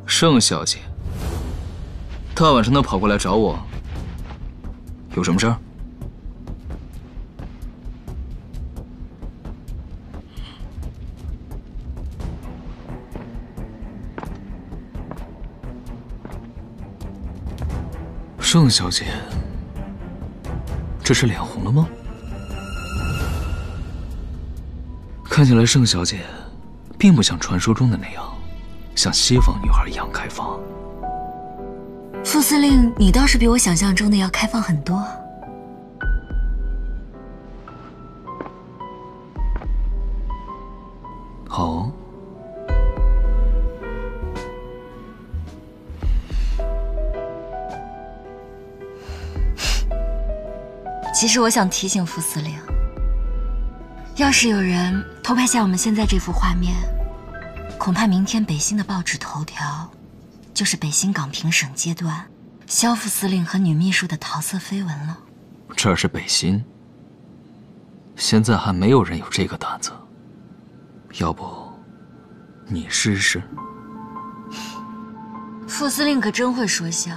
盛小姐，大晚上的跑过来找我，有什么事儿？盛小姐，这是脸红了吗？看起来盛小姐并不像传说中的那样，像西方女孩一样开放。副司令，你倒是比我想象中的要开放很多。好。其实我想提醒副司令，要是有人偷拍下我们现在这幅画面，恐怕明天北新的报纸头条就是北新港评审阶段萧副司令和女秘书的桃色绯闻了。这是北新，现在还没有人有这个胆子。要不，你试试？副司令可真会说笑。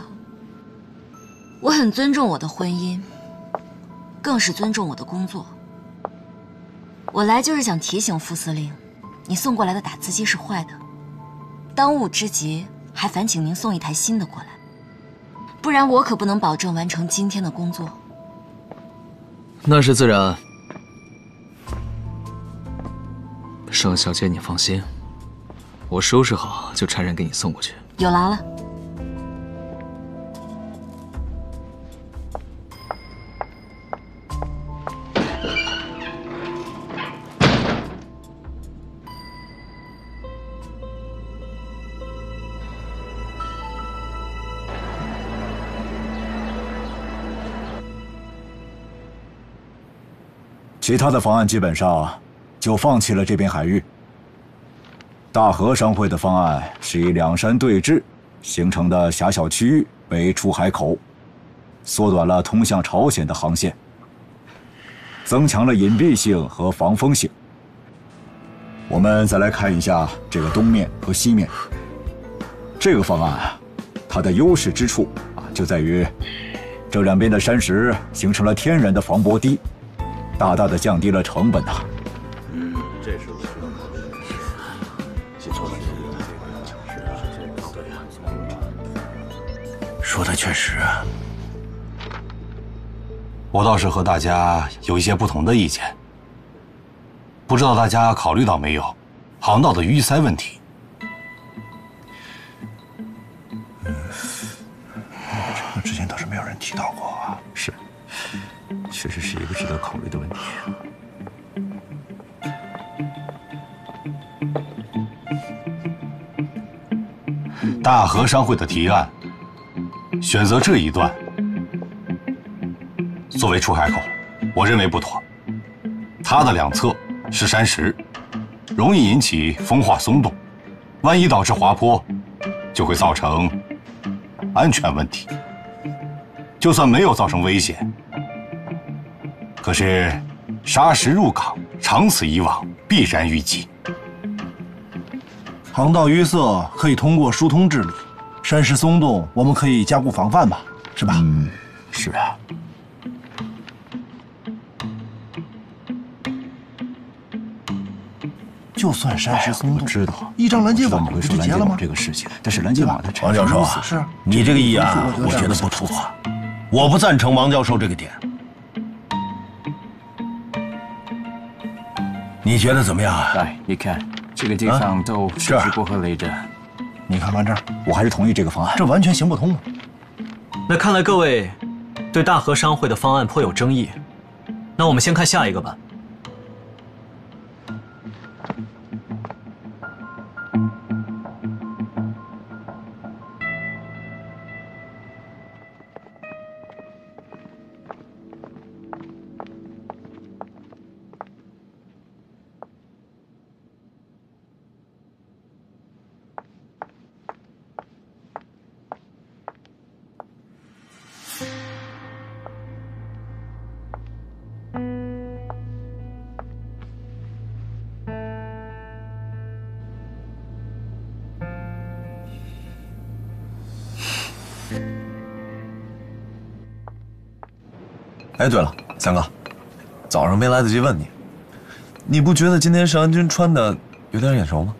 我很尊重我的婚姻，更是尊重我的工作。我来就是想提醒副司令，你送过来的打字机是坏的，当务之急还烦请您送一台新的过来，不然我可不能保证完成今天的工作。那是自然。盛小姐，你放心，我收拾好就差人给你送过去。有劳了。其他的方案基本上就放弃了这片海域。大和商会的方案是以两山对峙形成的狭小区域为出海口，缩短了通向朝鲜的航线，增强了隐蔽性和防风性。我们再来看一下这个东面和西面。这个方案啊，它的优势之处就在于这两边的山石形成了天然的防波堤，大大的降低了成本呐。这是我说的确实。我倒是和大家有一些不同的意见，不知道大家考虑到没有航道的淤塞问题。这个之前倒是没有人提到过啊。是，确实是一个值得考虑的问题。大和商会的提案选择这一段作为出海口，我认为不妥。它的两侧是山石，容易引起风化松动，万一导致滑坡，就会造成安全问题。就算没有造成危险，可是砂石入港，长此以往，必然淤积。航道淤塞可以通过疏通治理，山石松动我们可以加固防范嘛，是吧？是啊。就算山石松动，知道一张拦截网你会说拦截网这个事情，但是拦截网的王教授啊，是你这个议案，我觉得不妥，我不赞成王教授这个点。你觉得怎么样？来，你看这个地方都设置不合理的。你看看这儿，我还是同意这个方案。这完全行不通啊！那看来各位对大和商会的方案颇有争议，那我们先看下一个吧。哎，对了，三哥，早上没来得及问你，你不觉得今天盛安军穿的有点眼熟吗？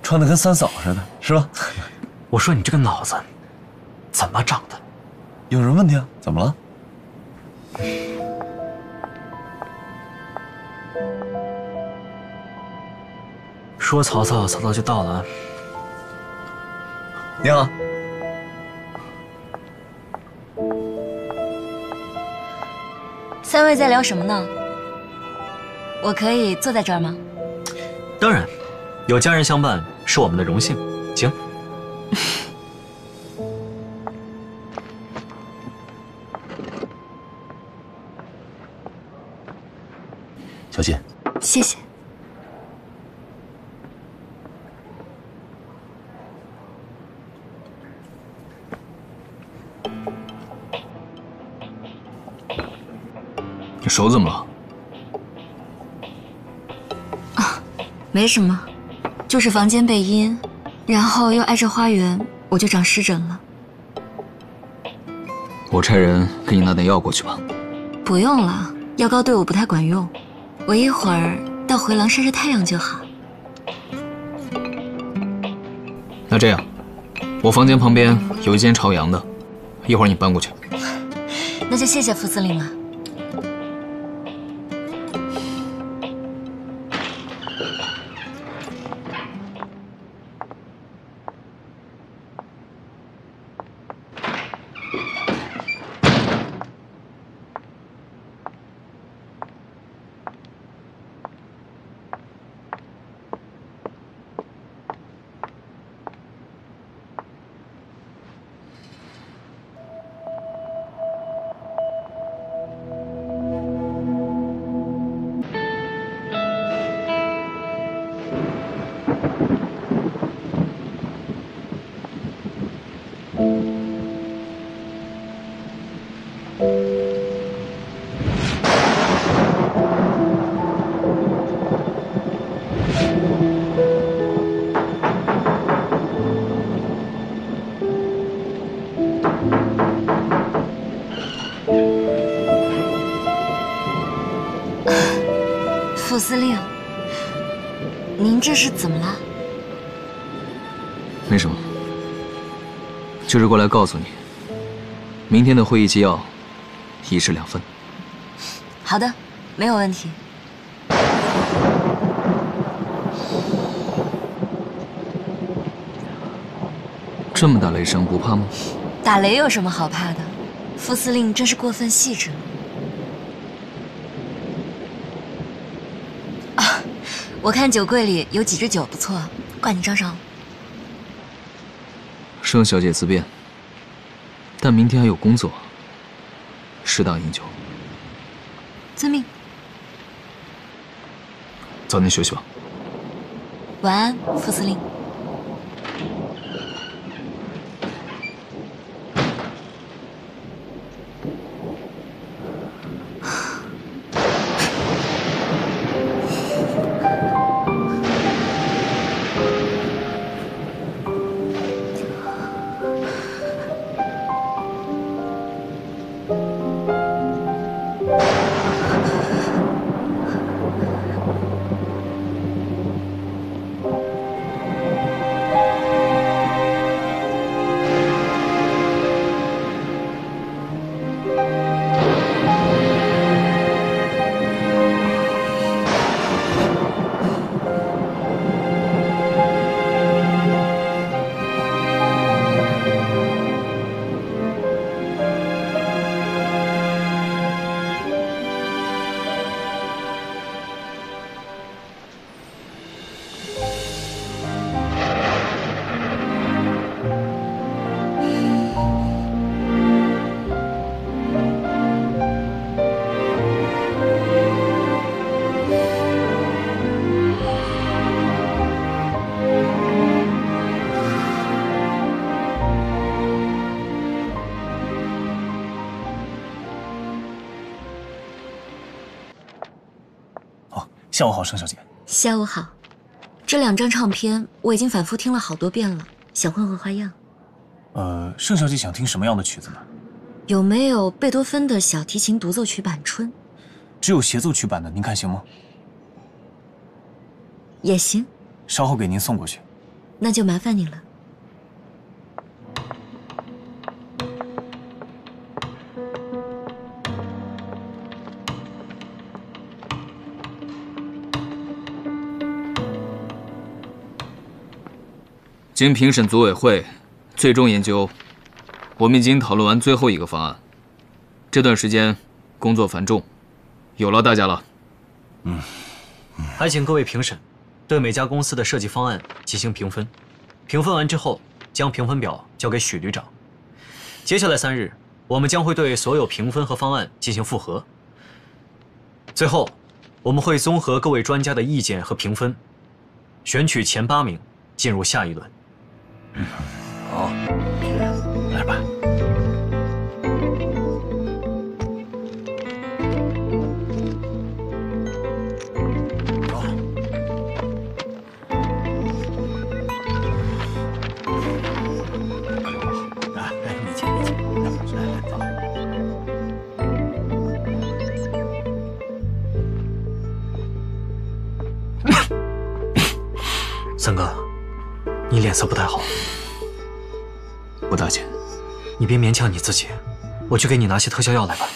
穿的跟三嫂似的，是吧？我说你这个脑子怎么长的？有什么问题啊？怎么了？说曹操，曹操就到了。你好。三位在聊什么呢？我可以坐在这儿吗？当然，有家人相伴是我们的荣幸，请。小姐，谢谢。你手怎么了？啊，没什么，就是房间被阴，然后又挨着花园，我就长湿疹了。我差人给你拿点药过去吧。不用了，药膏对我不太管用，我一会儿到回廊晒晒太阳就好。那这样，我房间旁边有一间朝阳的，一会儿你搬过去。那就谢谢副司令了。副司令，您这是怎么了？没什么，就是过来告诉你，明天的会议纪要1式2份。好的，没有问题。这么大雷声不怕吗？打雷有什么好怕的？副司令真是过分细致了。啊，我看酒柜里有几支酒不错，挂你账上了。盛小姐自便，但明天还有工作，适当饮酒。遵命。早点休息吧。晚安，副司令。下午好，盛小姐。下午好。这2张唱片我已经反复听了好多遍了，想换换花样。盛小姐想听什么样的曲子呢？有没有贝多芬的小提琴独奏曲版《春》？只有协奏曲版的，您看行吗？也行。稍后给您送过去。那就麻烦你了。经评审组委会最终研究，我们已经讨论完最后一个方案。这段时间工作繁重，有劳大家了。还请各位评审对每家公司的设计方案进行评分。评分完之后，将评分表交给许旅长。接下来3日，我们将会对所有评分和方案进行复核。最后，我们会综合各位专家的意见和评分，选取前8名进入下一轮。好，来吧。三哥，你脸色不太好。不大姐，你别勉强你自己，我去给你拿些特效药来吧。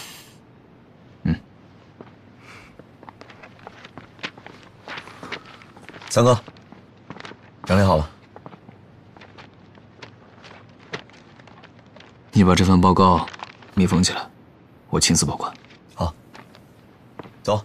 三哥，整理好了。你把这份报告密封起来，我亲自保管。好，走。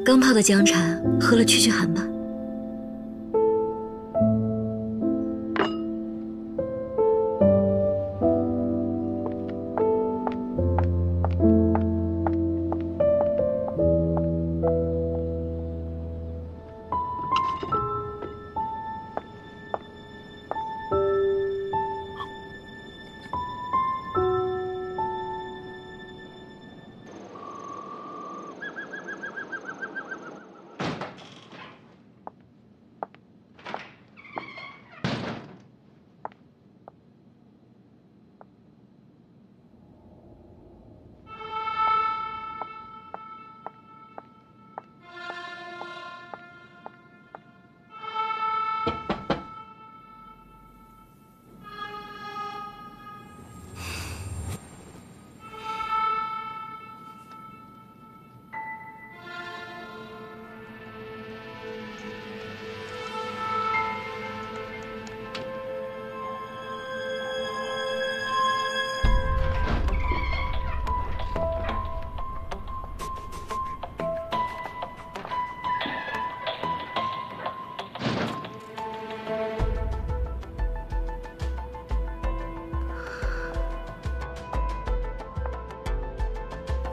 刚泡的姜茶，喝了驱寒吧。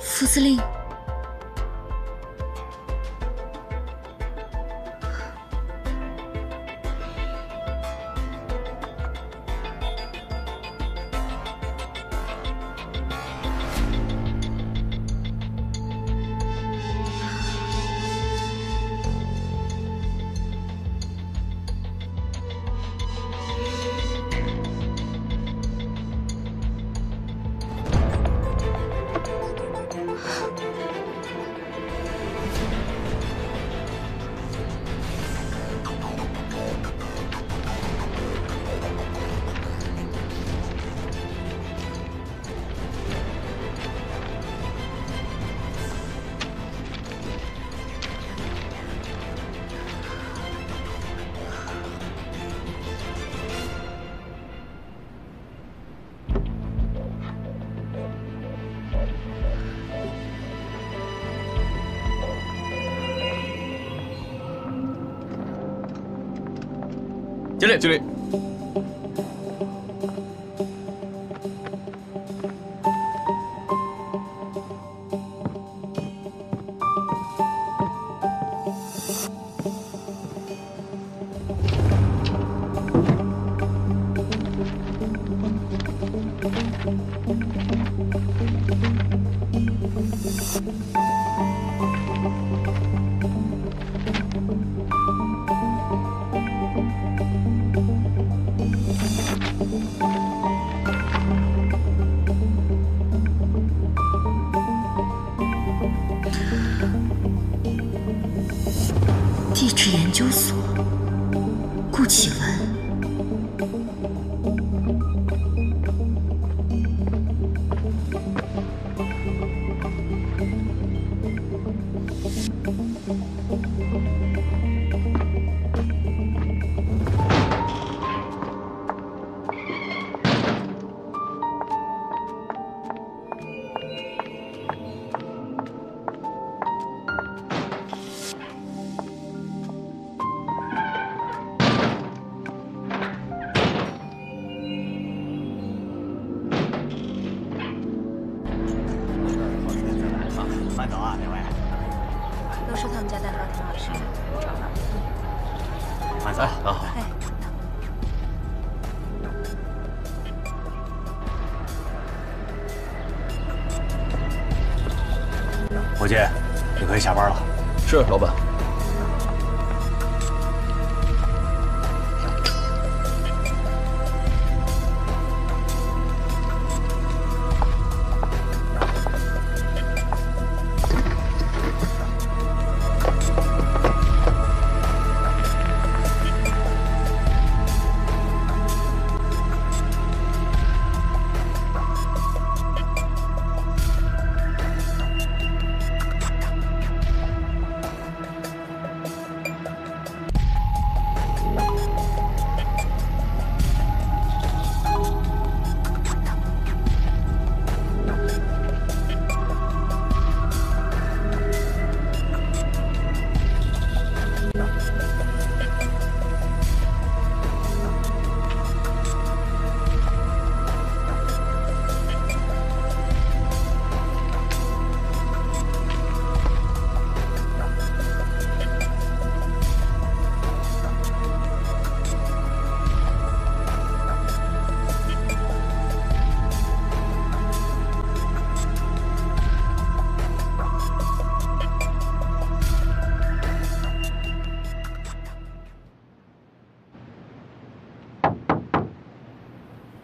副司令，经理，经理。分。慢走啊，两位。都说他们家蛋糕挺好吃的，你尝尝。慢走啊。哎。伙计，你可以下班了。是，老板。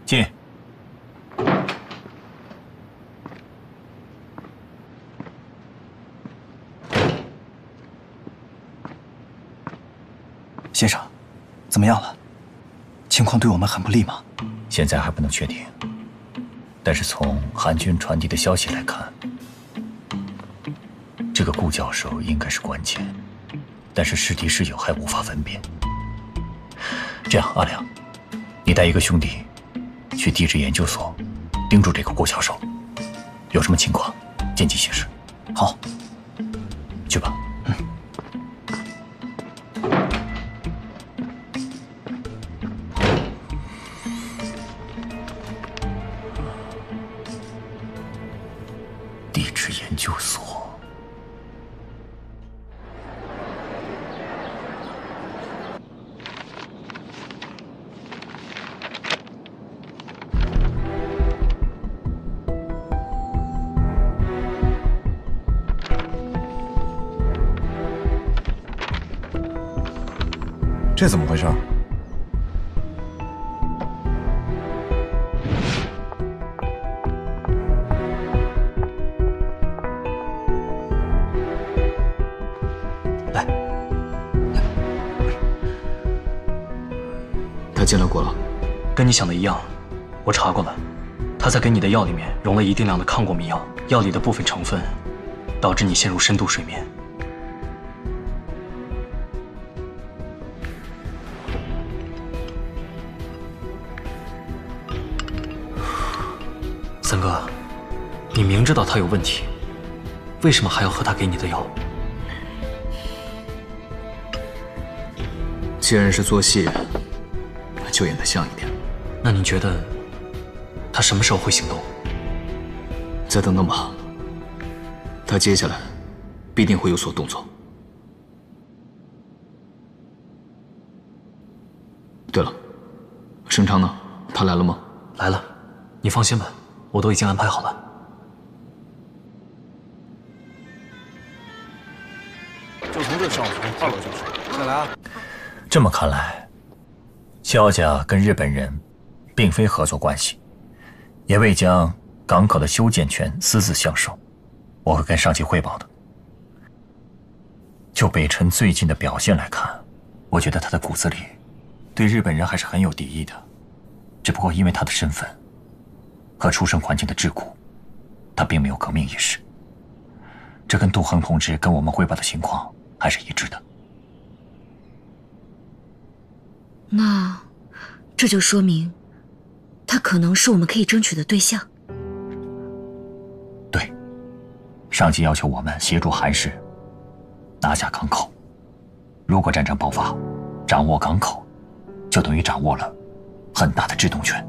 进。先生，怎么样了？情况对我们很不利吗？现在还不能确定，但是从韩军传递的消息来看，这个顾教授应该是关键，但是是敌是友还无法分辨。这样，阿良，你带一个兄弟去地质研究所，盯住这个顾教授，有什么情况见机行事。好，去吧。地质研究所。这怎么回事？来，他进来过了，跟你想的一样，我查过了，他在给你的药里面溶了一定量的抗过敏药，药里的部分成分导致你陷入深度睡眠。三哥，你明知道他有问题，为什么还要喝他给你的药？既然是做戏，就演得像一点。那你觉得他什么时候会行动？再等等吧，他接下来必定会有所动作。对了，盛昌呢？他来了吗？来了，你放心吧。我都已经安排好了。就从这上2楼就是。再来啊！这么看来，萧家跟日本人并非合作关系，也未将港口的修建权私自相授。我会跟上级汇报的。就北辰最近的表现来看，我觉得他的骨子里对日本人还是很有敌意的，只不过因为他的身份和出生环境的桎梏，他并没有革命意识。这跟杜恒同志跟我们汇报的情况还是一致的。那这就说明，他可能是我们可以争取的对象。对，上级要求我们协助韩氏拿下港口。如果战争爆发，掌握港口，就等于掌握了很大的制动权。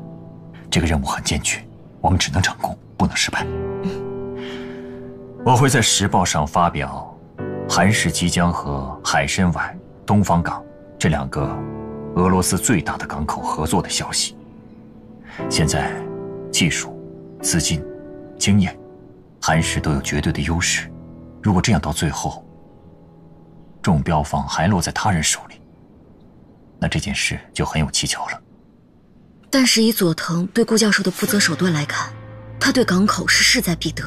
这个任务很艰巨，我们只能成功，不能失败。我会在《时报》上发表韩氏即将和海参崴、东方港这2个俄罗斯最大的港口合作的消息。现在技术、资金、经验，韩氏都有绝对的优势。如果这样到最后，中标方还落在他人手里，那这件事就很有蹊跷了。但是以佐藤对顾教授的不择手段来看，他对港口是势在必得。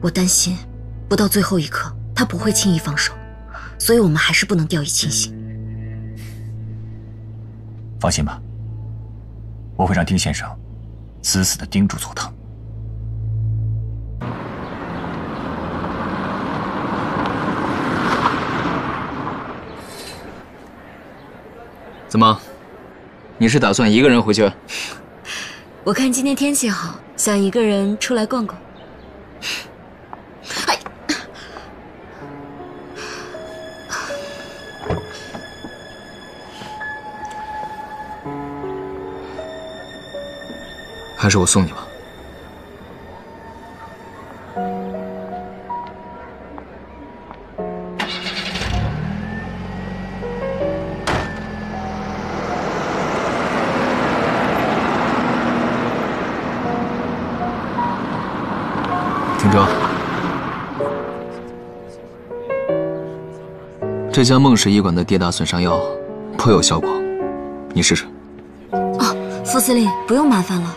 我担心，不到最后一刻，他不会轻易放手，所以我们还是不能掉以轻心。放心吧，我会让丁先生死死地盯住佐藤。怎么，你是打算一个人回去？我看今天天气好，想一个人出来逛逛。哎，还是我送你吧。停车。这家孟氏医馆的跌打损伤药颇有效果，你试试。哦，副司令，不用麻烦了。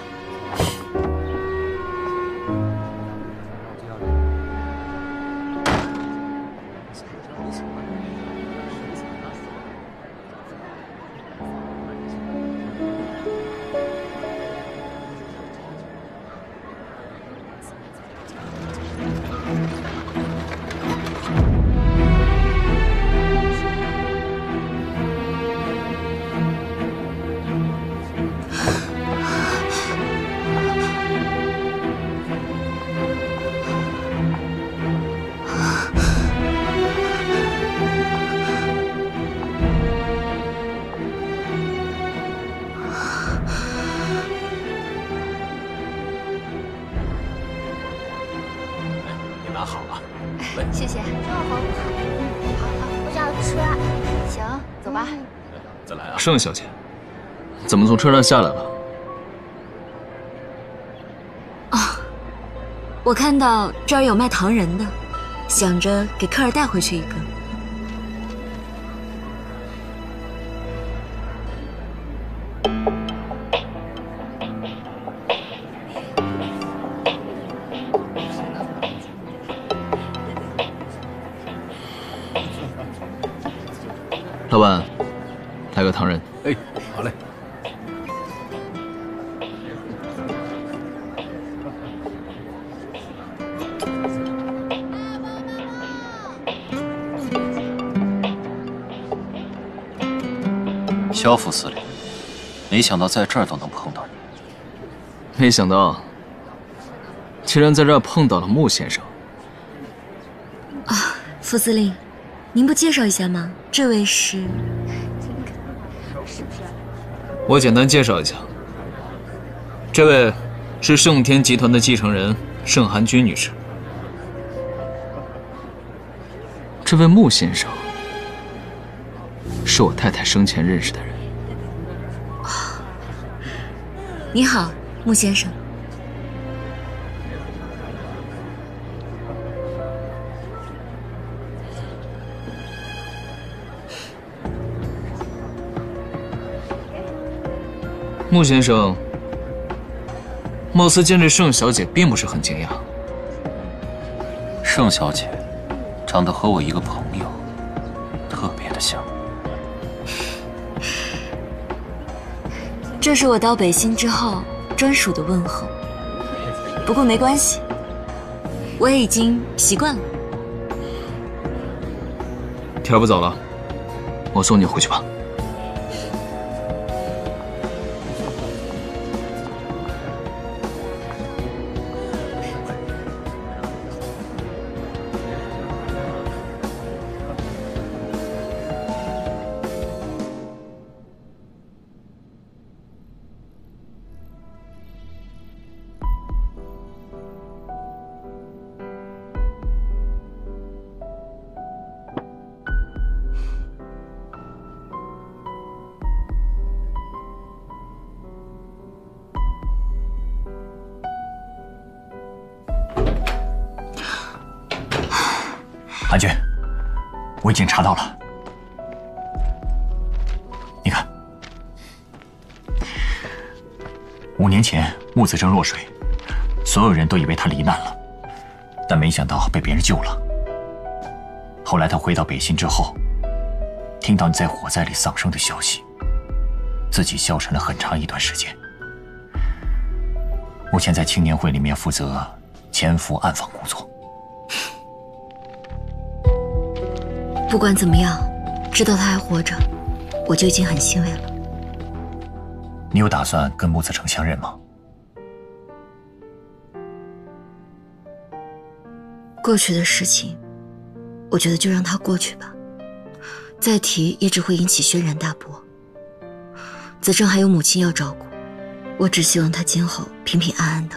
拿好了，谢谢。我想吃。行，走吧。再来啊，盛小姐，怎么从车上下来了？我看到这儿有卖糖人的，想着给科尔带回去一个。老板，来个糖人。哎，好嘞。肖副司令，没想到在这儿都能碰到你。没想到，竟然在这儿碰到了穆先生。啊，副司令，您不介绍一下吗？这位是……我简单介绍一下，这位是盛天集团的继承人盛寒君女士。这位穆先生是我太太生前认识的人。你好，穆先生。穆先生，貌似见这盛小姐并不是很惊讶。盛小姐，长得和我一个朋友特别的像。这是我到北新之后专属的问候。不过没关系，我也已经习惯了。天儿不早了，我送你回去吧。韩军，我已经查到了。你看，5年前穆子正落水，所有人都以为他罹难了，但没想到被别人救了。后来他回到北新之后，听到你在火灾里丧生的消息，自己消沉了很长一段时间。目前在青年会里面负责潜伏暗访工作。不管怎么样，知道他还活着，我就已经很欣慰了。你有打算跟穆子成相认吗？过去的事情，我觉得就让它过去吧，再提也只会引起轩然大波。子正还有母亲要照顾，我只希望他今后平平安安的。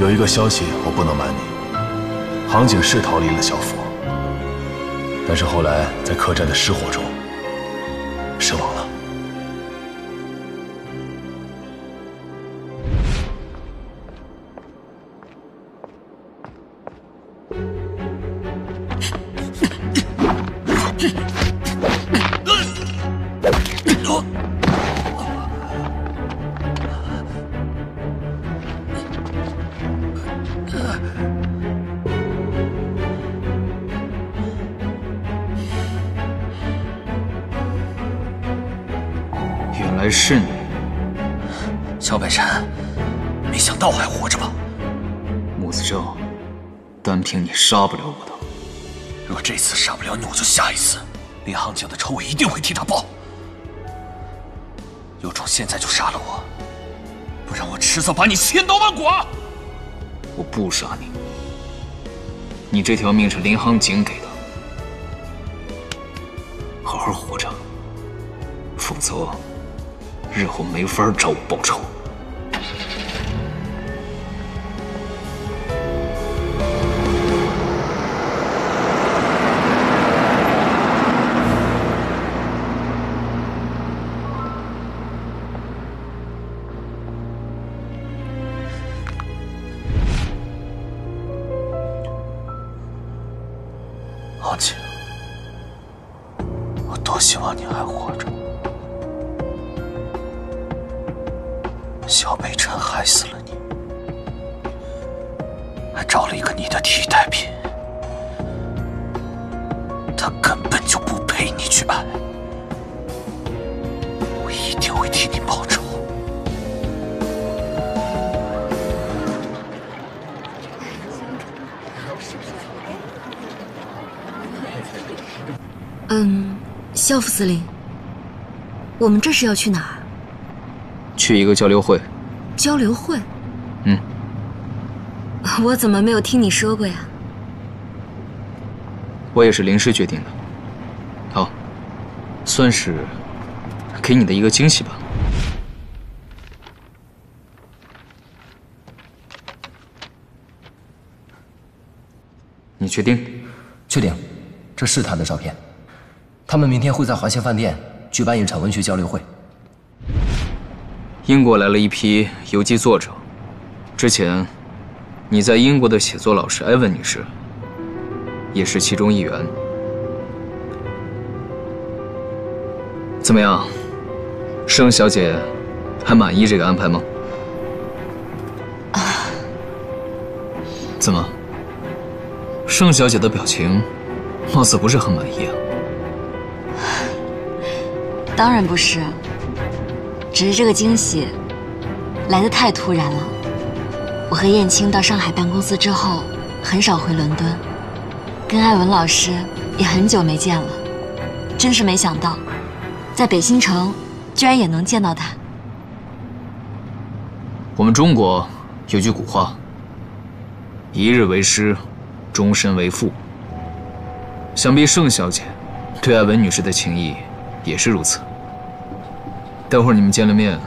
有一个消息我不能瞒你，杭景是逃离了小府，但是后来在客栈的失火中身亡了。原来是你，小北辰，没想到还活着吧？穆子正，单凭你杀不了我的。若这次杀不了你，我就下一次。林杭景的仇我一定会替他报。有种现在就杀了我，不然我迟早把你千刀万剐。我不杀你，你这条命是林杭景给的，好好活着，否则日后没法找我报仇。杭景，我多希望你还活着。小北辰害死了你，还找了一个你的替代品，他根本就不配你去爱。我一定会替你报仇。肖副司令，我们这是要去哪儿？去一个交流会。交流会？嗯。我怎么没有听你说过呀？我也是临时决定的。好，算是给你的一个惊喜吧。你确定？确定，这是他的照片。他们明天会在华兴饭店举办一场文学交流会。英国来了一批游记作者，之前你在英国的写作老师艾文女士也是其中一员。怎么样，盛小姐还满意这个安排吗？怎么，盛小姐的表情貌似不是很满意啊？当然不是，只是这个惊喜来得太突然了。我和燕青到上海办公司之后，很少回伦敦，跟艾文老师也很久没见了，真是没想到，在北新城居然也能见到他。我们中国有句古话：“一日为师，终身为父。”想必盛小姐对艾文女士的情谊也是如此。待会儿你们见了面，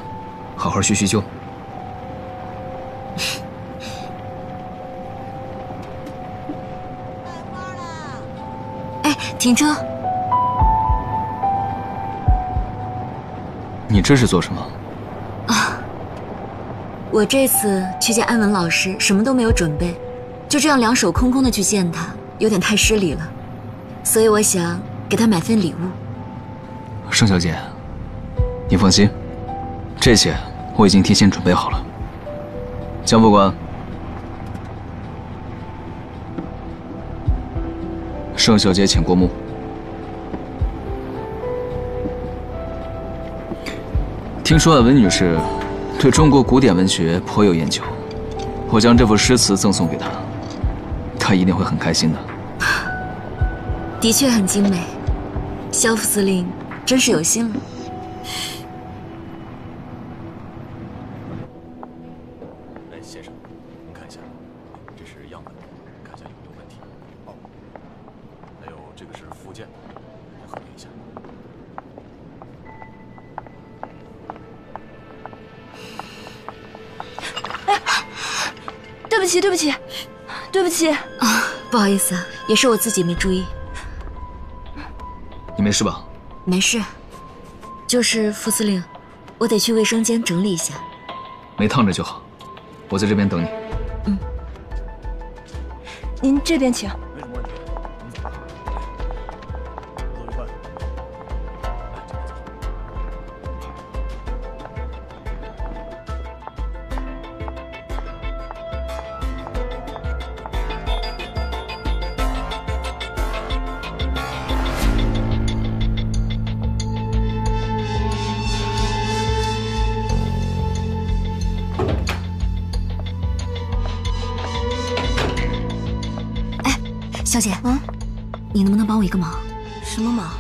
好好叙叙旧。哎，停车！你这是做什么？我这次去见安文老师，什么都没有准备，就这样两手空空的去见他，有点太失礼了，所以我想给他买份礼物。盛小姐，你放心，这些我已经提前准备好了。江副官，盛小姐请过目。听说艾文女士对中国古典文学颇有研究，我将这幅诗词赠送给她，她一定会很开心的。的确很精美，肖副司令真是有心了。哎，先生，您看一下，这是样本，看一下有没有问题。好，还有这个是附件，您核对一下。对不起，对不起，对不起啊！不好意思啊，也是我自己没注意。你没事吧？没事，就是副司令，我得去卫生间整理一下。没烫着就好，我在这边等你。嗯，您这边请。小姐，你能不能帮我一个忙？什么忙？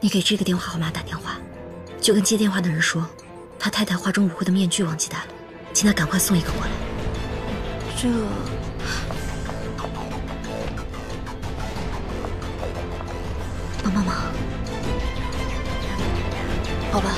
你给这个电话号码打电话，就跟接电话的人说，他太太化妆舞会的面具忘记带了，请他赶快送一个过来。这……帮帮忙。好吧。